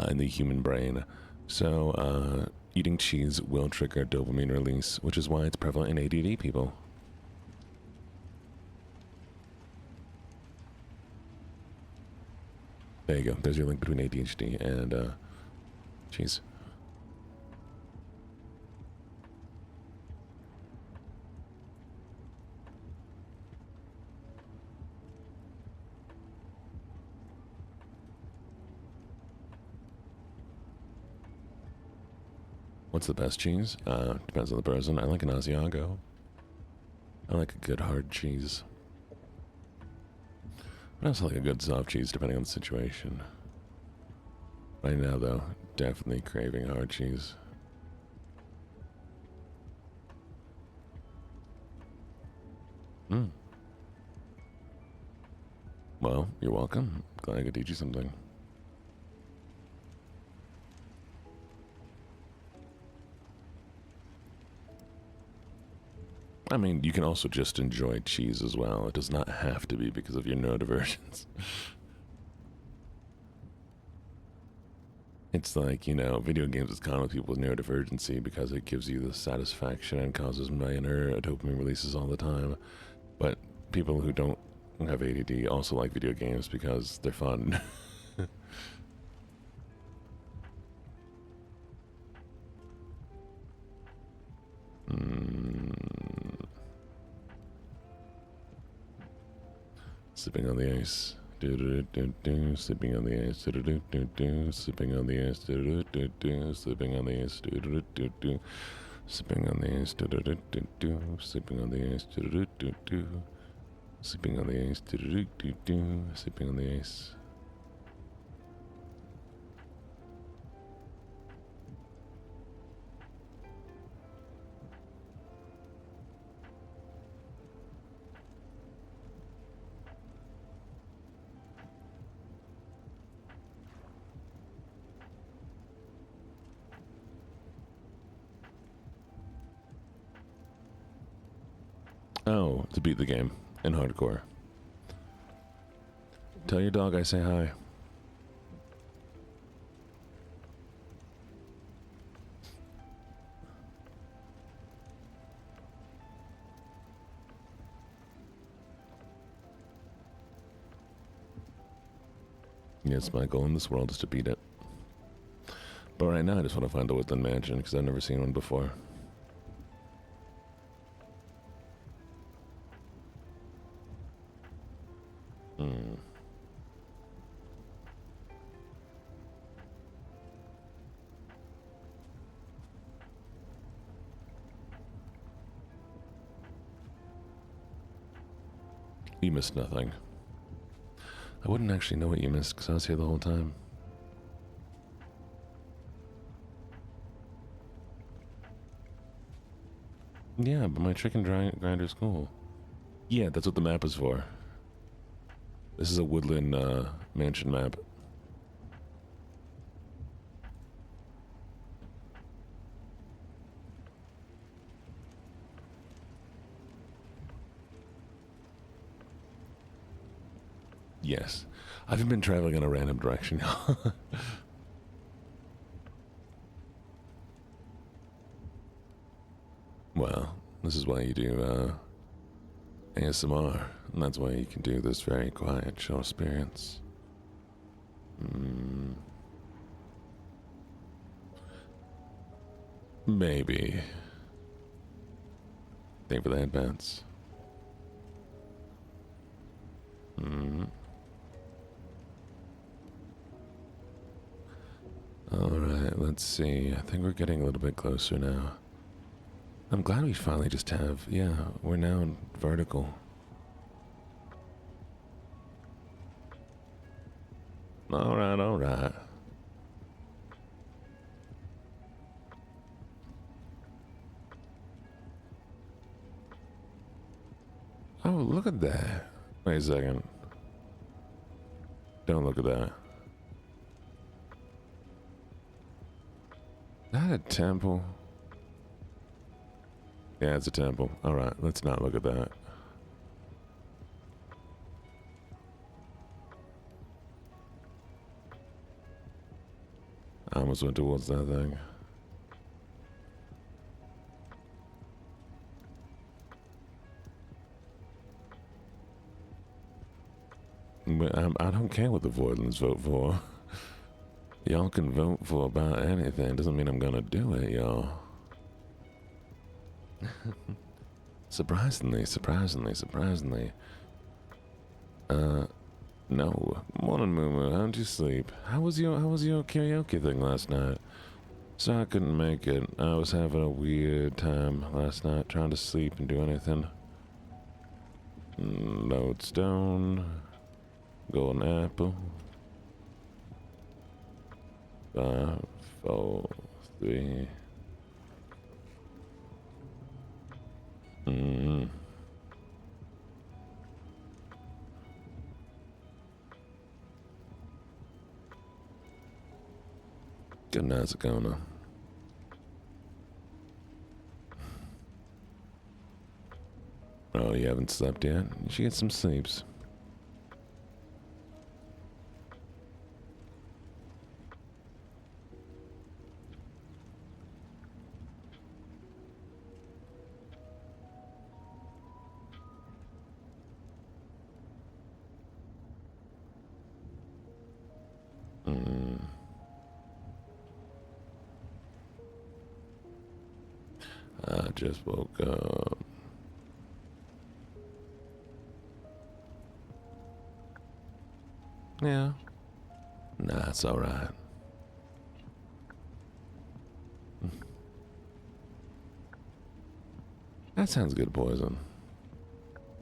in the human brain. So, eating cheese will trigger dopamine release, which is why it's prevalent in ADD people. There you go. There's your link between ADHD and cheese. What's the best cheese? Depends on the person. I like an Asiago. I like a good hard cheese. I also like a good soft cheese, depending on the situation. Right now, though, definitely craving hard cheese. Hmm. Well, you're welcome. Glad I could teach you something. I mean, you can also just enjoy cheese as well. It does not have to be because of your neurodivergence. It's like, you know, video games is common with people with neurodivergency because it gives you the satisfaction and causes minor dopamine releases all the time. But people who don't have ADD also like video games because they're fun. Sipping on the ice. Sipping on the ice. Sipping on the ice. Sipping on the ice. Sipping on the ice. Sipping on the ice. Sipping on the ice. Sipping on the ice. Oh, to beat the game in hardcore. Tell your dog I say hi. Yes, my goal in this world is to beat it. But right now I just want to find a woodland mansion because I've never seen one before. You missed nothing. I wouldn't actually know what you missed because I was here the whole time. Yeah, but my chicken grinder's cool. Yeah, that's what the map is for. This is a woodland mansion map. Yes. I haven't been traveling in a random direction. Well, this is why you do ASMR, and that's why you can do this very quiet show experience. Maybe. Thank you for the headbands. Alright, let's see. I think we're getting a little bit closer now. I'm glad we finally just have, yeah, we're now in vertical. Alright, alright. Oh, look at that. Wait a second. Don't look at that. Is that a temple? Yeah, it's a temple. Alright, let's not look at that. I almost went towards that thing. But I don't care what the Voidlands vote for. Y'all can vote for about anything. Doesn't mean I'm gonna do it, y'all. Surprisingly. No. Morning, Moo. How'd you sleep? How was your karaoke thing last night? So I couldn't make it. I was having a weird time last night trying to sleep and do anything. Lodestone. Golden apple. 5, 4, 3. Good night, Zakona. Oh, you haven't slept yet? You should get some sleeps. I just woke up. Yeah. Nah, it's alright. That sounds good, Poison.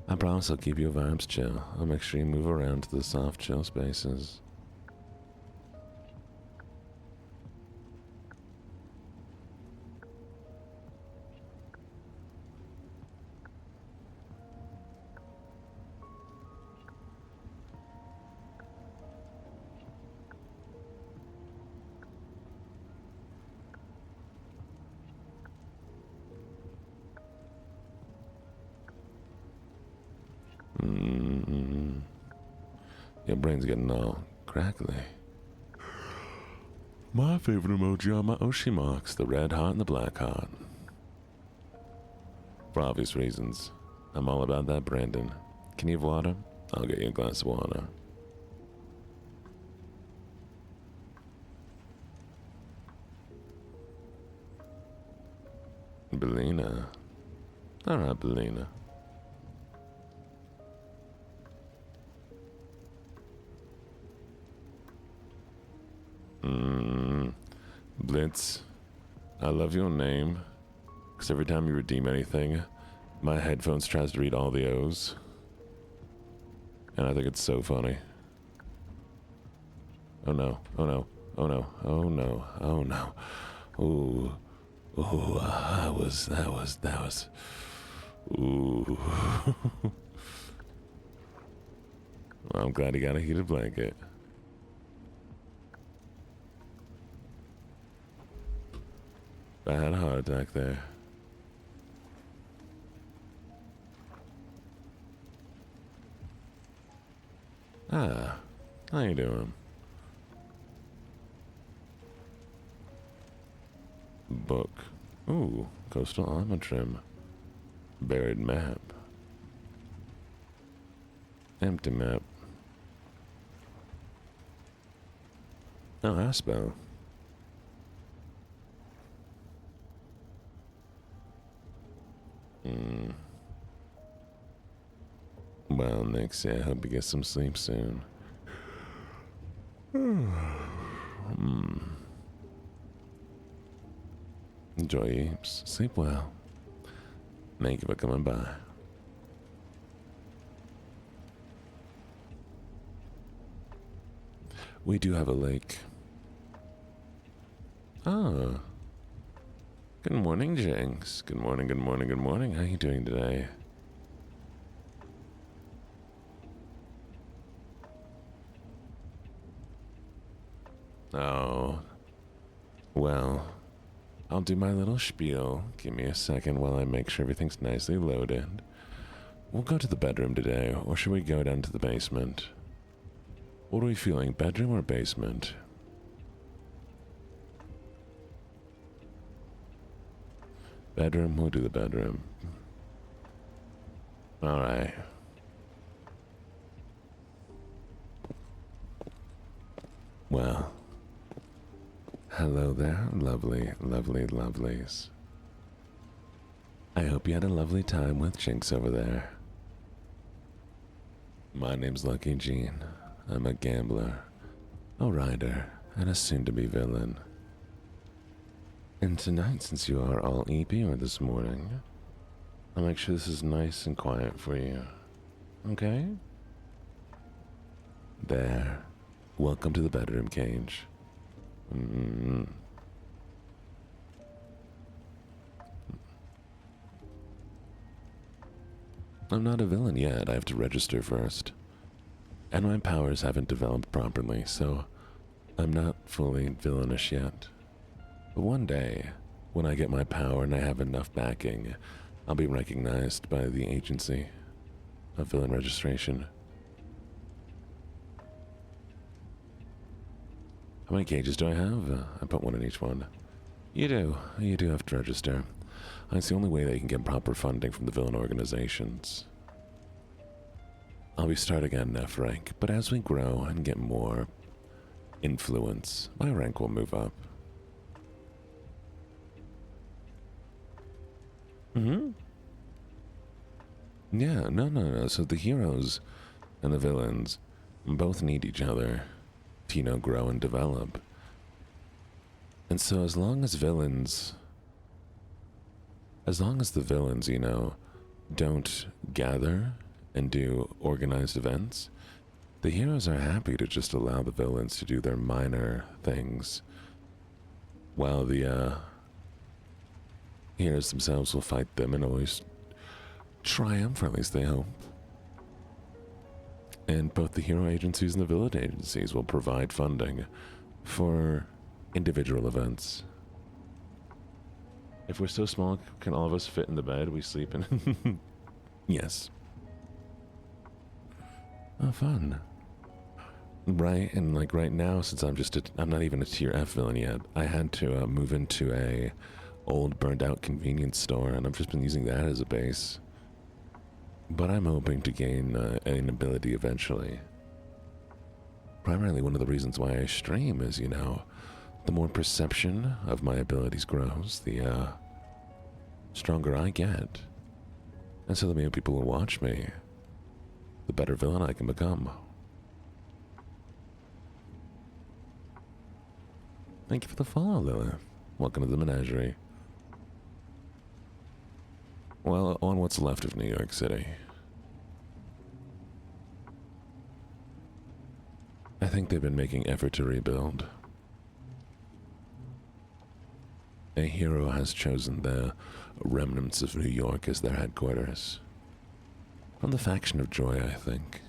I promise I'll keep your vibes chill. I'll make sure you move around to the soft, chill spaces. Your brain's getting all crackly. My favorite emoji are my Oshi marks, the red heart and the black heart. For obvious reasons. I'm all about that, Brandon. Can you have water? I'll get you a glass of water. Belina. Alright, Belina. Blitz, I love your name, because every time you redeem anything, my headphones tries to read all the O's, and I think it's so funny. Oh no, oh no, oh no, oh no, oh no. Ooh, ooh, that was, ooh. Well, I'm glad he got a heated blanket. I had a heart attack there. Ah, how you doing? Book. Ooh, coastal armor trim. Buried map. Empty map. Oh, Aspo. Well, Nixie, I hope you get some sleep soon. Enjoy your eats. Sleep well. Thank you for coming by. We do have a lake. Ah. Good morning, Jinx. Good morning, good morning, good morning. How are you doing today? Oh. Well, I'll do my little spiel. Give me a second while I make sure everything's nicely loaded. We'll go to the bedroom today, or should we go down to the basement? What are we feeling, bedroom or basement? Bedroom, we'll do the bedroom. Alright. Well, hello there, lovely, lovely, lovelies. I hope you had a lovely time with Jinx over there. My name's LuckyJene. I'm a gambler, a writer, and a soon-to-be villain. And tonight, since you are all EPR this morning, I'll make sure this is nice and quiet for you. Okay? There. Welcome to the bedroom cage. I'm not a villain yet. I have to register first. And my powers haven't developed properly, so I'm not fully villainous yet. But one day, when I get my power and I have enough backing, I'll be recognized by the agency of villain registration. How many cages do I have? I put one in each one. You do have to register. It's the only way that you can get proper funding from the villain organizations. I'll be starting at an F rank, but as we grow and get more influence, my rank will move up. Yeah, no. So the heroes and the villains both need each other to, grow and develop. And so as long as the villains, don't gather and do organized events, the heroes are happy to just allow the villains to do their minor things, while the heroes themselves will fight them and always triumph, or at least they hope. And both the hero agencies and the villain agencies will provide funding for individual events. If we're so small, can all of us fit in the bed we sleep in? Yes. Oh, fun. Right, and like right now, since I'm not even a tier F villain yet, I had to move into a old burned out convenience store, and I've just been using that as a base. But I'm hoping to gain an ability eventually. Primarily one of the reasons why I stream is, the more perception of my abilities grows, the stronger I get. And so the more people will watch me, the better villain I can become. Thank you for the follow, Lilith. Welcome to the menagerie. Well, on what's left of New York City. I think they've been making effort to rebuild. A hero has chosen the remnants of New York as their headquarters. From the faction of Joy, I think.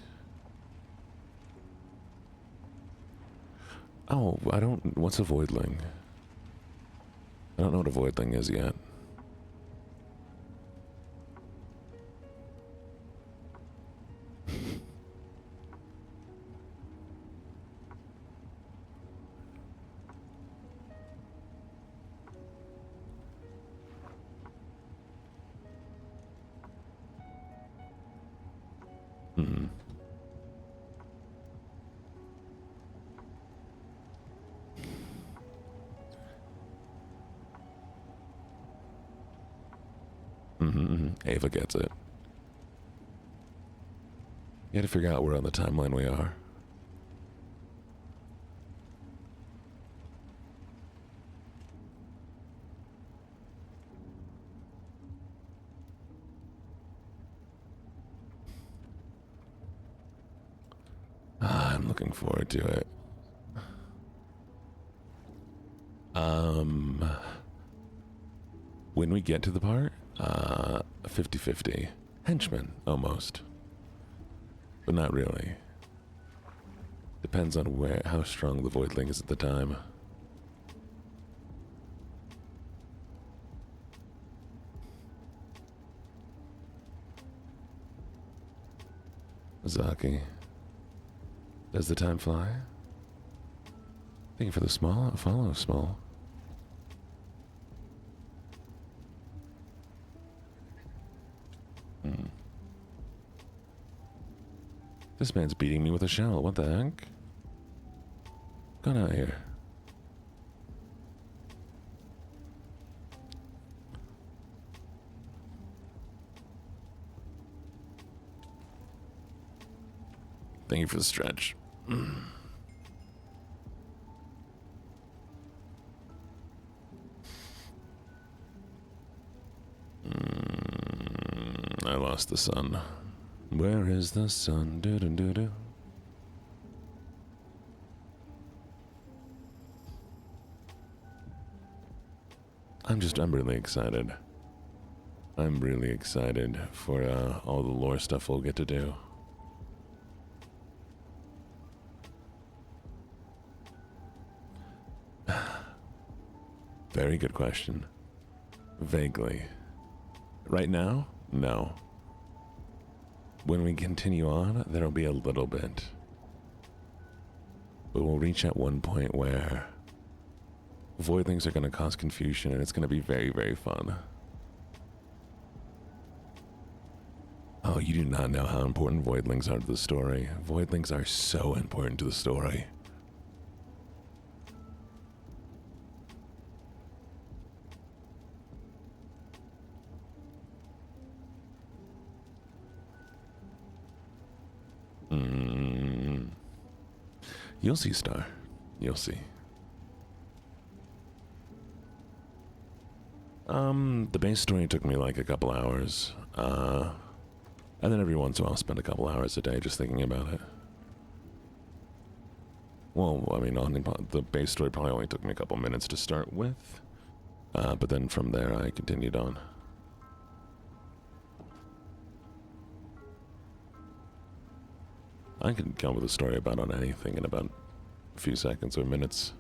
Oh, what's a voidling? I don't know what a voidling is yet. Ava gets it. You gotta figure out where on the timeline we are. I'm looking forward to it. When we get to the part, 50-50. Henchman, almost. But not really. Depends on how strong the voidling is at the time. Zaki. Does the time fly? Thank you for the follow, small. This man's beating me with a shell. What the heck? Gone out here. Thank you for the stretch. I lost the sun. Where is the sun? Do do do do. I'm really excited. I'm really excited for all the lore stuff we'll get to do. Very good question. Vaguely. Right now? No. When we continue on, there'll be a little bit. But we'll reach at one point where voidlings are going to cause confusion, and it's going to be very, very fun. Oh, you do not know how important voidlings are to the story. Voidlings are so important to the story. You'll see, Star. You'll see. The base story took me like a couple hours. And then every once in a while I'll spend a couple hours a day just thinking about it. Well, I mean, the base story probably only took me a couple minutes to start with. But then from there I continued on. I can come with a story about on anything in about a few seconds or minutes.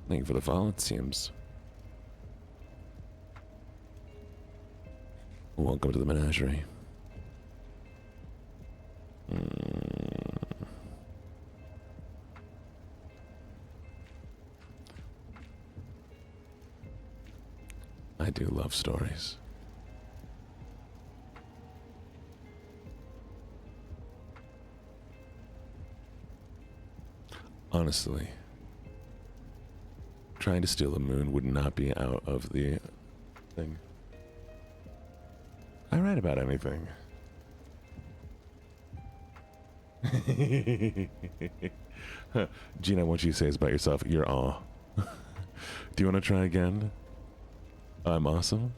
Thank you for the follow, it seems. Welcome to the menagerie. I do love stories. Honestly, trying to steal the moon would not be out of the thing. I write about anything. Gina, what you say is about yourself, you're aw. Do you want to try again? I'm awesome.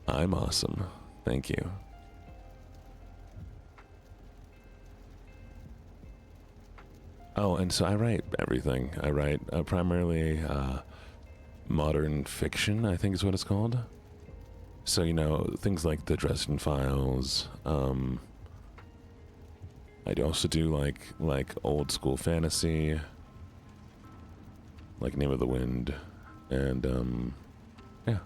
I'm awesome. Thank you. Oh, and so I write everything. I write primarily modern fiction, I think is what it's called. So, you know, things like the Dresden Files. I also do like old school fantasy, like Name of the Wind, and yeah.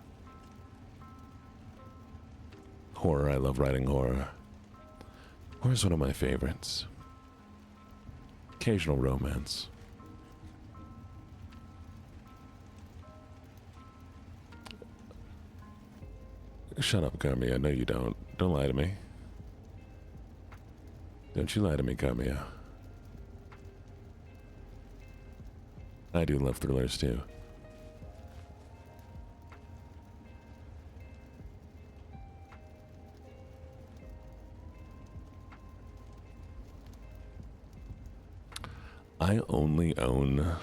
Horror, I love writing horror. Horror's one of my favorites. Occasional romance. Shut up, Carmia. No, you don't. Don't lie to me. Don't you lie to me, Carmia. I do love thrillers, too. I only own,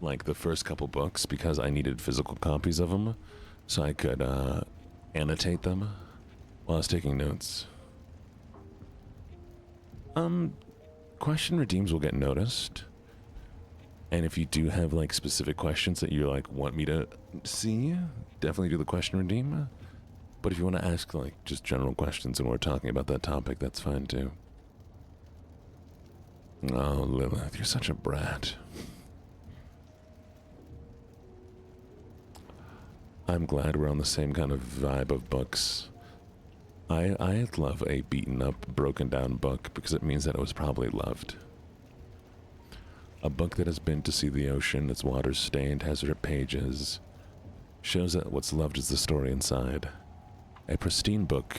like, the first couple books because I needed physical copies of them so I could annotate them while I was taking notes. Question redeems will get noticed. And if you do have, like, specific questions that you, like, want me to see, definitely do the question redeem. But if you want to ask, like, just general questions and we're talking about that topic, that's fine, too. Oh, Lilith, you're such a brat. I'm glad we're on the same kind of vibe of books. I love a beaten up, broken down book because it means that it was probably loved. A book that has been to see the ocean, its waters stained, has ripped pages, shows that what's loved is the story inside. A pristine book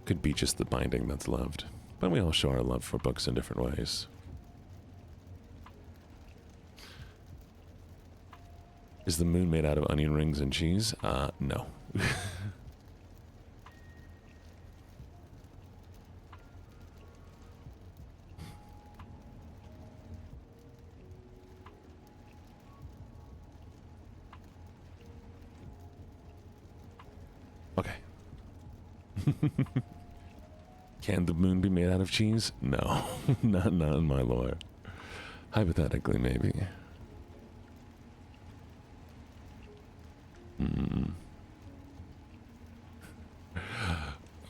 could be just the binding that's loved. But we all show our love for books in different ways. Is the moon made out of onion rings and cheese? No. Okay. Can the moon be made out of cheese? No, not in my lore. Hypothetically, maybe.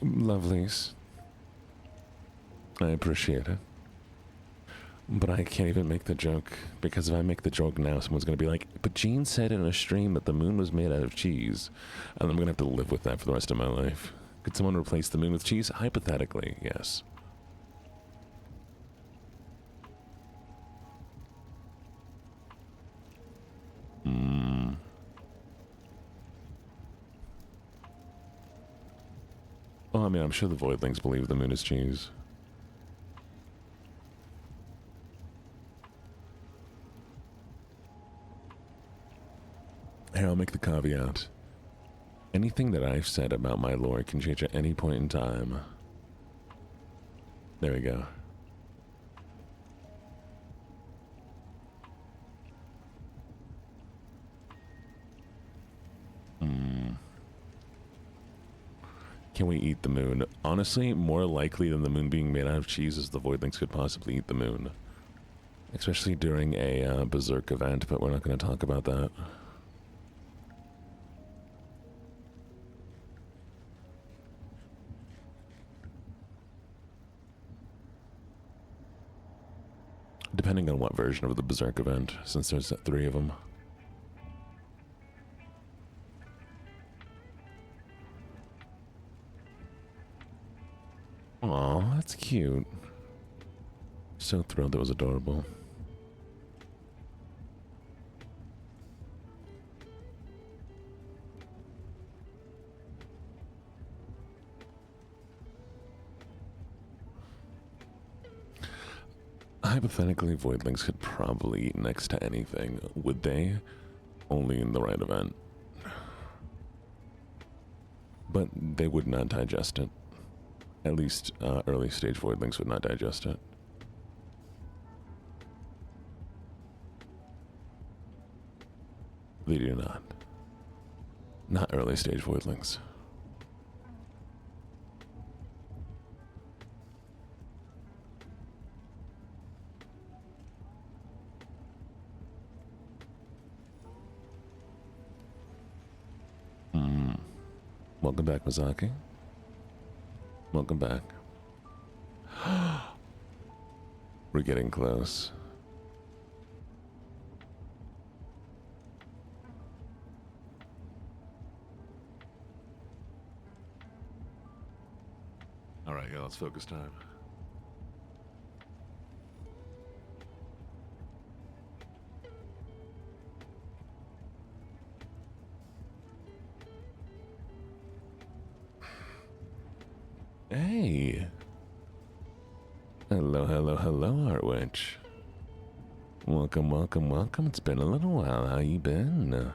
Lovelies. I appreciate it. But I can't even make the joke, because if I make the joke now, someone's going to be like, but Gene said in a stream that the moon was made out of cheese. And I'm going to have to live with that for the rest of my life. Could someone replace the moon with cheese? Hypothetically, yes. Well, I mean, I'm sure the Voidlings believe the moon is cheese. Here, I'll make the caveat. Anything that I've said about my lore can change at any point in time. There we go. Can we eat the moon? Honestly, more likely than the moon being made out of cheese is the Voidlings could possibly eat the moon. Especially during a Berserk event, but we're not going to talk about that. Depending on what version of the Berserk event, since there's 3 of them. Aw, that's cute. So thrilled it was adorable. Hypothetically, Voidlings could probably eat next to anything. Would they? Only in the right event. But they would not digest it. At least early stage Voidlings would not digest it. They do not. Not early stage Voidlings. Welcome back, Mizaki. Welcome back. We're getting close. All right, yeah, let's focus time. Hey. Hello, hello, hello, Art Witch. Welcome, welcome, welcome. It's been a little while. How you been?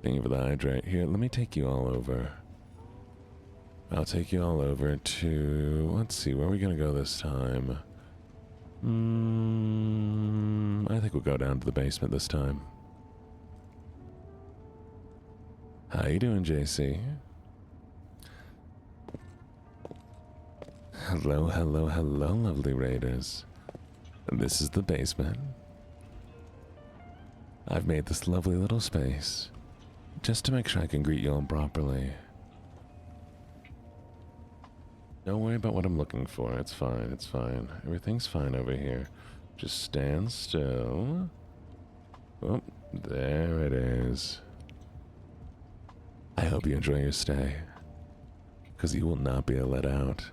Thank you for the hydrate. Here, let me take you all over. I'll take you all over to... Let's see, where are we going to go this time? I think we'll go down to the basement this time. How you doing, JC? Hello, hello, hello, lovely raiders. This is the basement. I've made this lovely little space just to make sure I can greet you all properly. Don't worry about what I'm looking for. It's fine, it's fine. Everything's fine over here. Just stand still. Oh, there it is. I hope you enjoy your stay, because you will not be let out.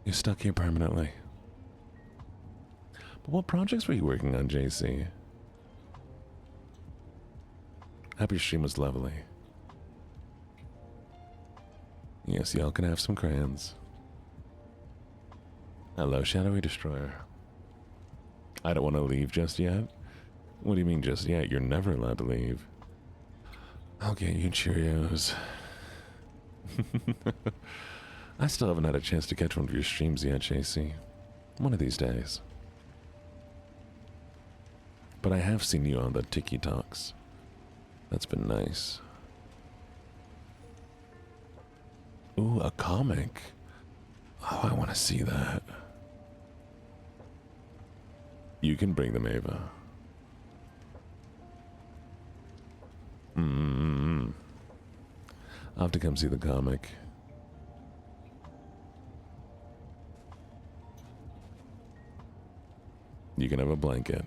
You're stuck here permanently. But what projects were you working on, JC? Hope your stream was lovely. Yes, y'all can have some crayons. Hello, Shadowy Destroyer. I don't want to leave just yet. What do you mean just yet? You're never allowed to leave. I'll get you Cheerios. I still haven't had a chance to catch one of your streams yet, JC. One of these days. But I have seen you on the Tiki Talks. That's been nice. Ooh, a comic. Oh, I want to see that. You can bring them, Ava. I'll have to come see the comic. You can have a blanket.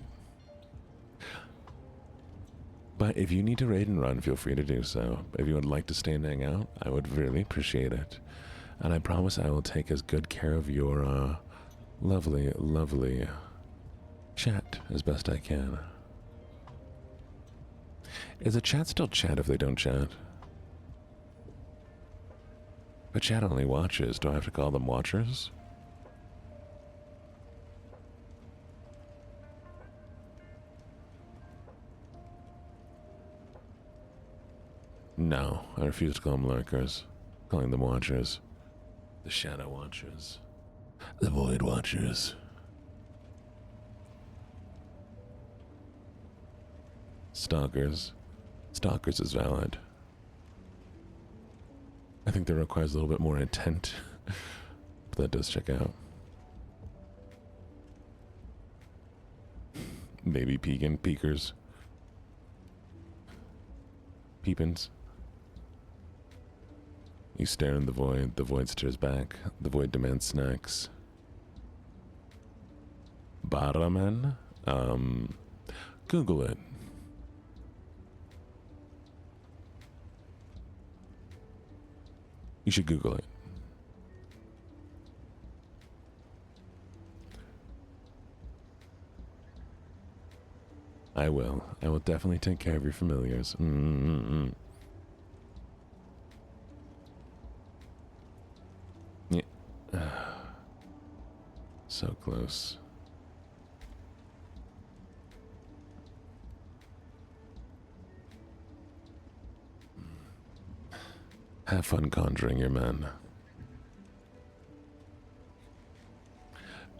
But if you need to raid and run, feel free to do so. If you would like to stay and hang out, I would really appreciate it. And I promise I will take as good care of your lovely, lovely chat as best I can. Is a chat still chat if they don't chat? But chat only watches. Do I have to call them watchers? No, I refuse to call them lurkers. Calling them watchers. The shadow watchers. The void watchers. Stalkers. Stalkers is valid. I think that requires a little bit more intent. But that does check out. Maybe peeking, peekers. Peepins. You stare in the void stares back, the void demands snacks. Barraman? Google it. You should Google it. I will. I will definitely take care of your familiars. Yeah. So close. Have fun conjuring your men.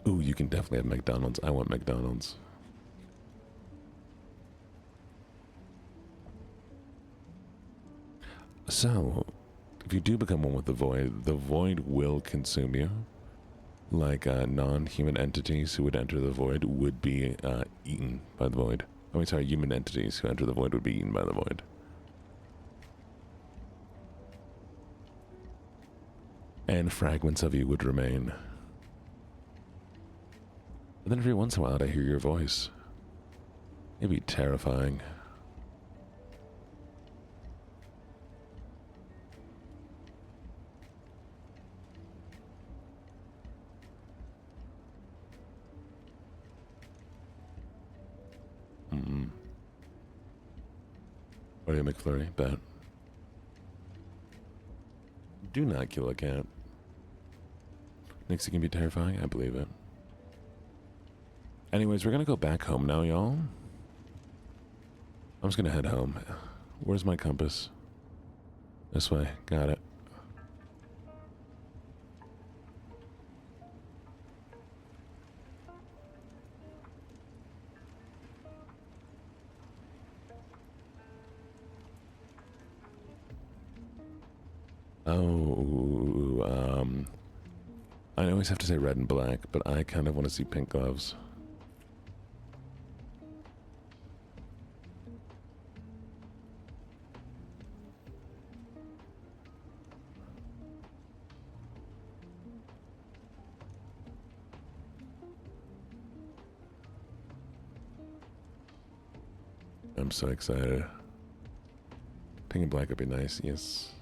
Ooh, you can definitely have McDonald's. I want McDonald's. So, if you do become one with the void will consume you. Like non-human entities who would enter the void would be eaten by the void. I mean, sorry, human entities who enter the void would be eaten by the void. And fragments of you would remain. And then every once in a while I hear your voice. It'd be terrifying. What do you McFlurry? Bet. Do not kill a cat. Nixie can be terrifying? I believe it. Anyways, we're gonna go back home now, y'all. I'm just gonna head home. Where's my compass? This way. Got it. Oh, I always have to say red and black, but I kind of want to see pink gloves. I'm so excited. Pink and black would be nice, yes.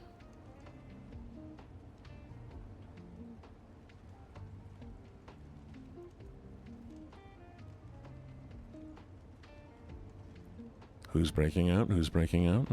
Who's breaking out? Who's breaking out?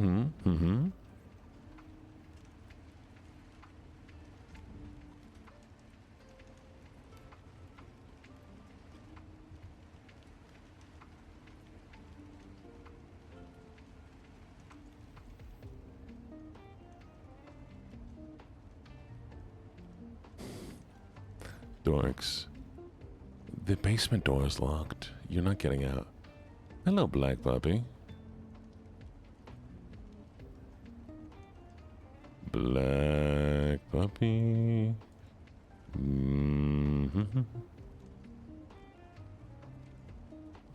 Dorks. The basement door is locked. You're not getting out. Hello, black puppy. Black puppy.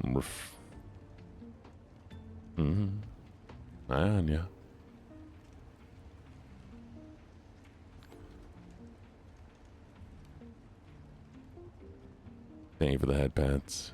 Ruff. Anya. Thank you for the head pats.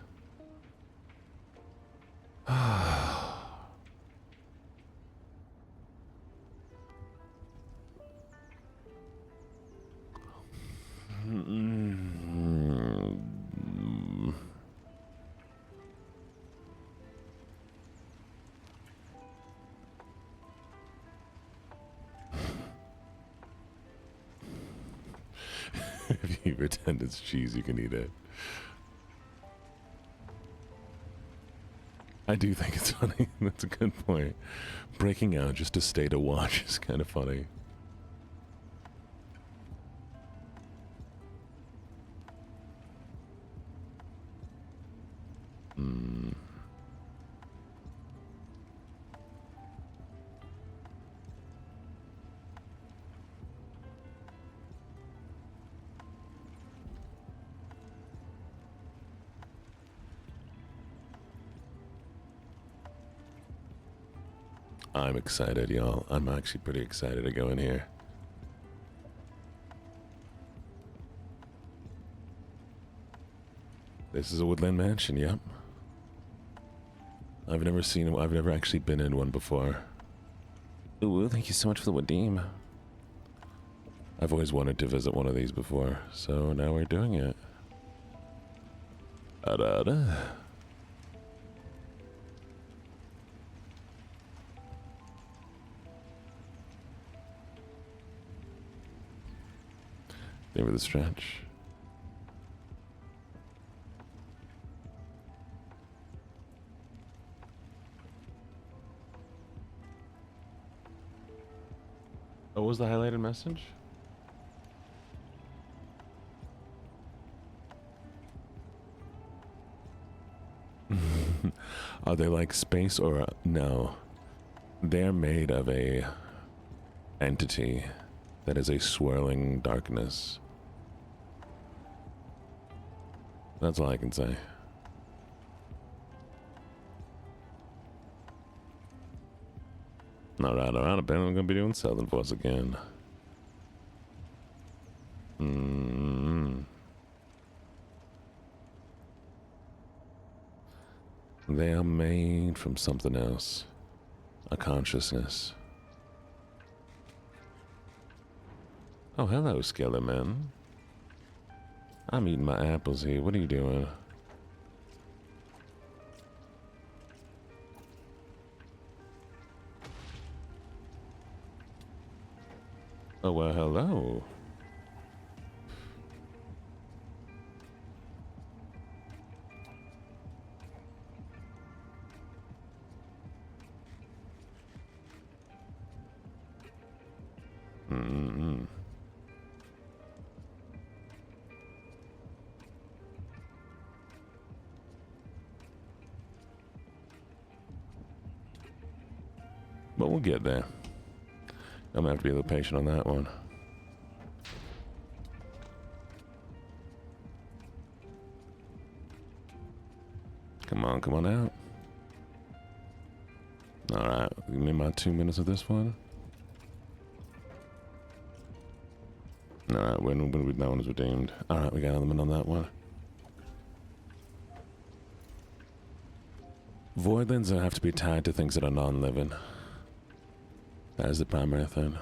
If you pretend it's cheese, you can eat it. I do think it's funny. That's a good point. Breaking out just to stay to watch is kind of funny. I'm excited, y'all. I'm actually pretty excited to go in here. This is a woodland mansion, yep. I've never actually been in one before. Ooh, thank you so much for the Wadim. I've always wanted to visit one of these before, so now we're doing it. Da-da-da. Thank you for the stretch. Oh, what was the highlighted message? Are they like space or no? They're made of a entity that is a swirling darkness. That's all I can say. Alright, apparently I'm gonna be doing Southern Force again. They are made from something else. A consciousness. Oh, hello, Skeleman. I'm eating my apples here. What are you doing? Oh, well, hello. But we'll get there. I'm gonna have to be a little patient on that one. Come on out. Alright, give me my 2 minutes of this one. Alright, when that one is redeemed. Alright, we got another minute on that one. Voidlands don't have to be tied to things that are non-living. That is the primary thing.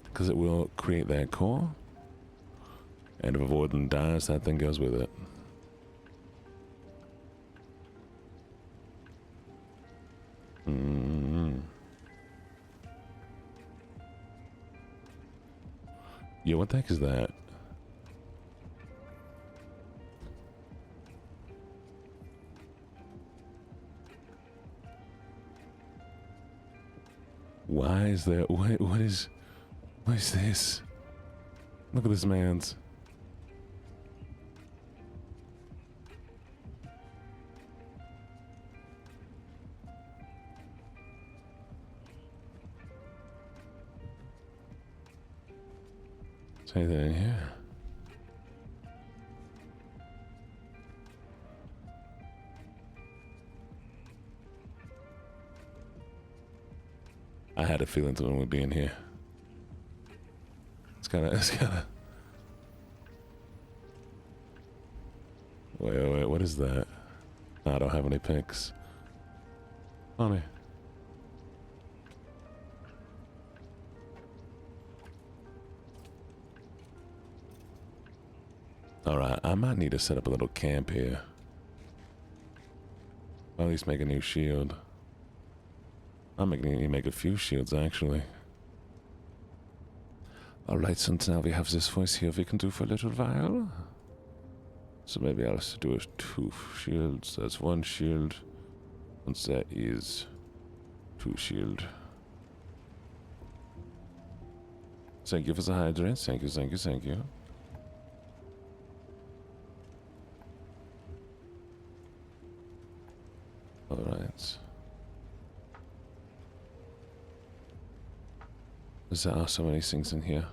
Because it will create that core. And if a voidland dies, that thing goes with it. Yo, what the heck is that? Why is there... What is this? Look at this man's... Is anything in here? I had a feeling someone would be in here. It's gotta... Wait, what is that? I don't have any picks. Funny. Alright, I might need to set up a little camp here. Or at least make a new shield. I'm going to make a few shields, actually. Alright, so now we have this voice here we can do for a little while. So maybe I'll do 2 shields. That's 1 shield. Once that is 2 shield. Thank you for the hydrant. Thank you, thank you, thank you. Alright. There are so many things in here.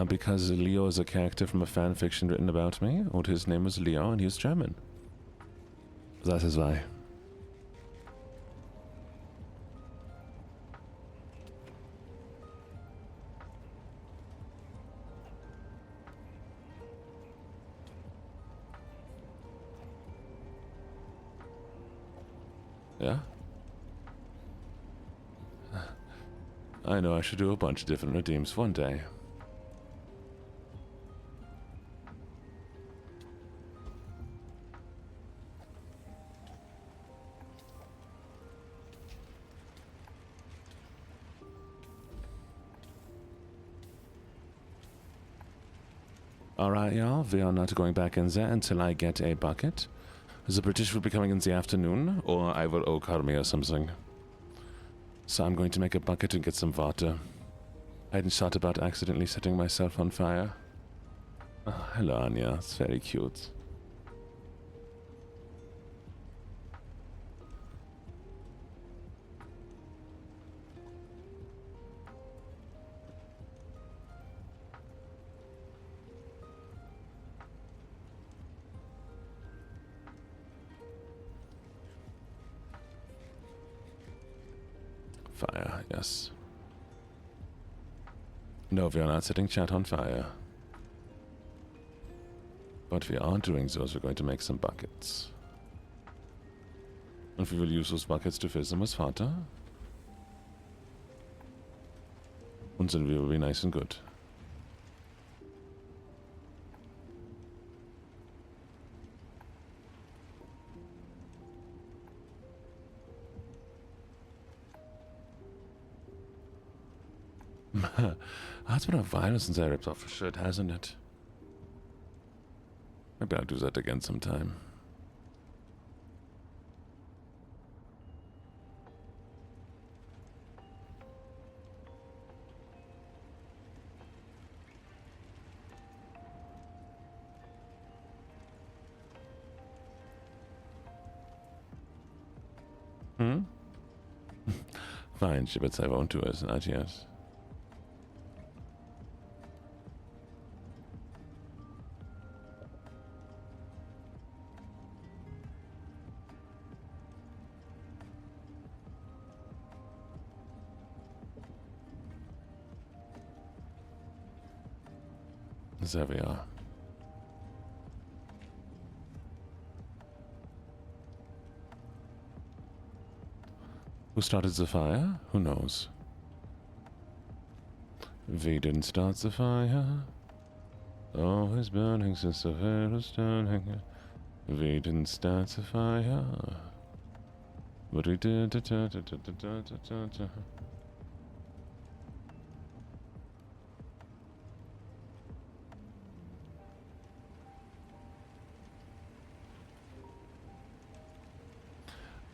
Because Leo is a character from a fan fiction written about me, and his name was Leo, and he's German. That is why. Yeah? I know I should do a bunch of different redeems one day. Alright, y'all, we are not going back in there until I get a bucket. The British will be coming in the afternoon, or I will owe Carmi or something. So I'm going to make a bucket and get some water. I hadn't thought about accidentally setting myself on fire. Oh, hello, Anya. It's very cute. Fire, yes. No, we are not setting chat on fire. But we are doing so, we're going to make some buckets. And we will use those buckets to fill them with water. And then we will be nice and good. That's been a while since I ripped off a shirt, hasn't it? Maybe I'll do that again sometime. Fine, Shibbits, I won't do it, not yet. There we are. Who started the fire? Who knows? We didn't start the fire. Always burning since the fire was turning. We didn't start the fire. But we did.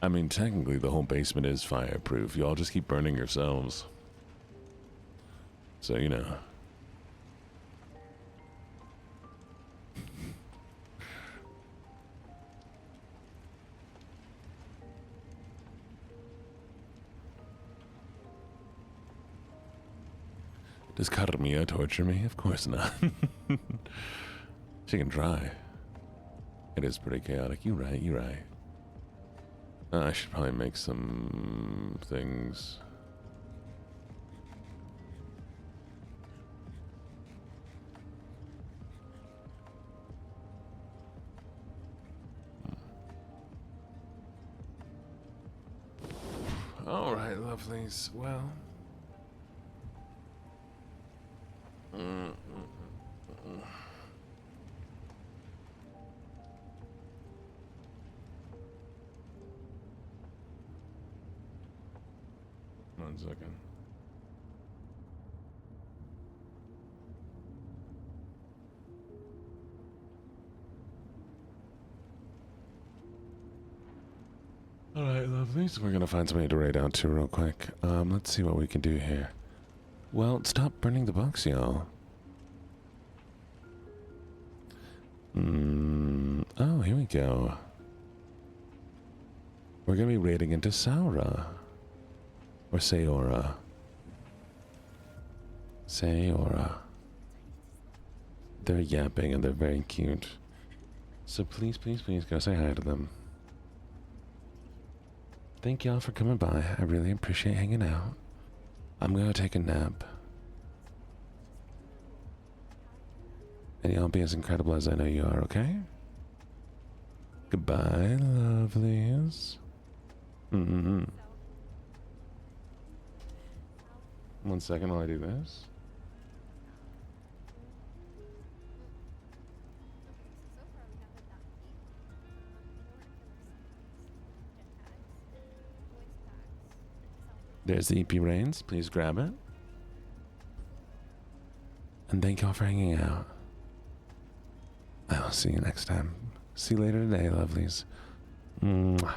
I mean, technically, the whole basement is fireproof. Y'all just keep burning yourselves. So, you know. Does Carmilla torture me? Of course not. She can try. It is pretty chaotic. You're right, you're right. I should probably make some things. All right, lovelies. Well. One second. All right, lovely. So we're gonna find somebody to raid out to real quick. Let's see what we can do here. Well, stop burning the books, y'all. Oh, here we go. We're gonna be raiding into Saura. Or Sayora. Sayora. They're yapping and they're very cute. So please, please, please go say hi to them. Thank y'all for coming by. I really appreciate hanging out. I'm gonna take a nap. And y'all be as incredible as I know you are, okay? Goodbye, lovelies. One second while I do this. There's the EP Reigns. Please grab it. And thank y'all for hanging out. I will see you next time. See you later today, lovelies. Mwah.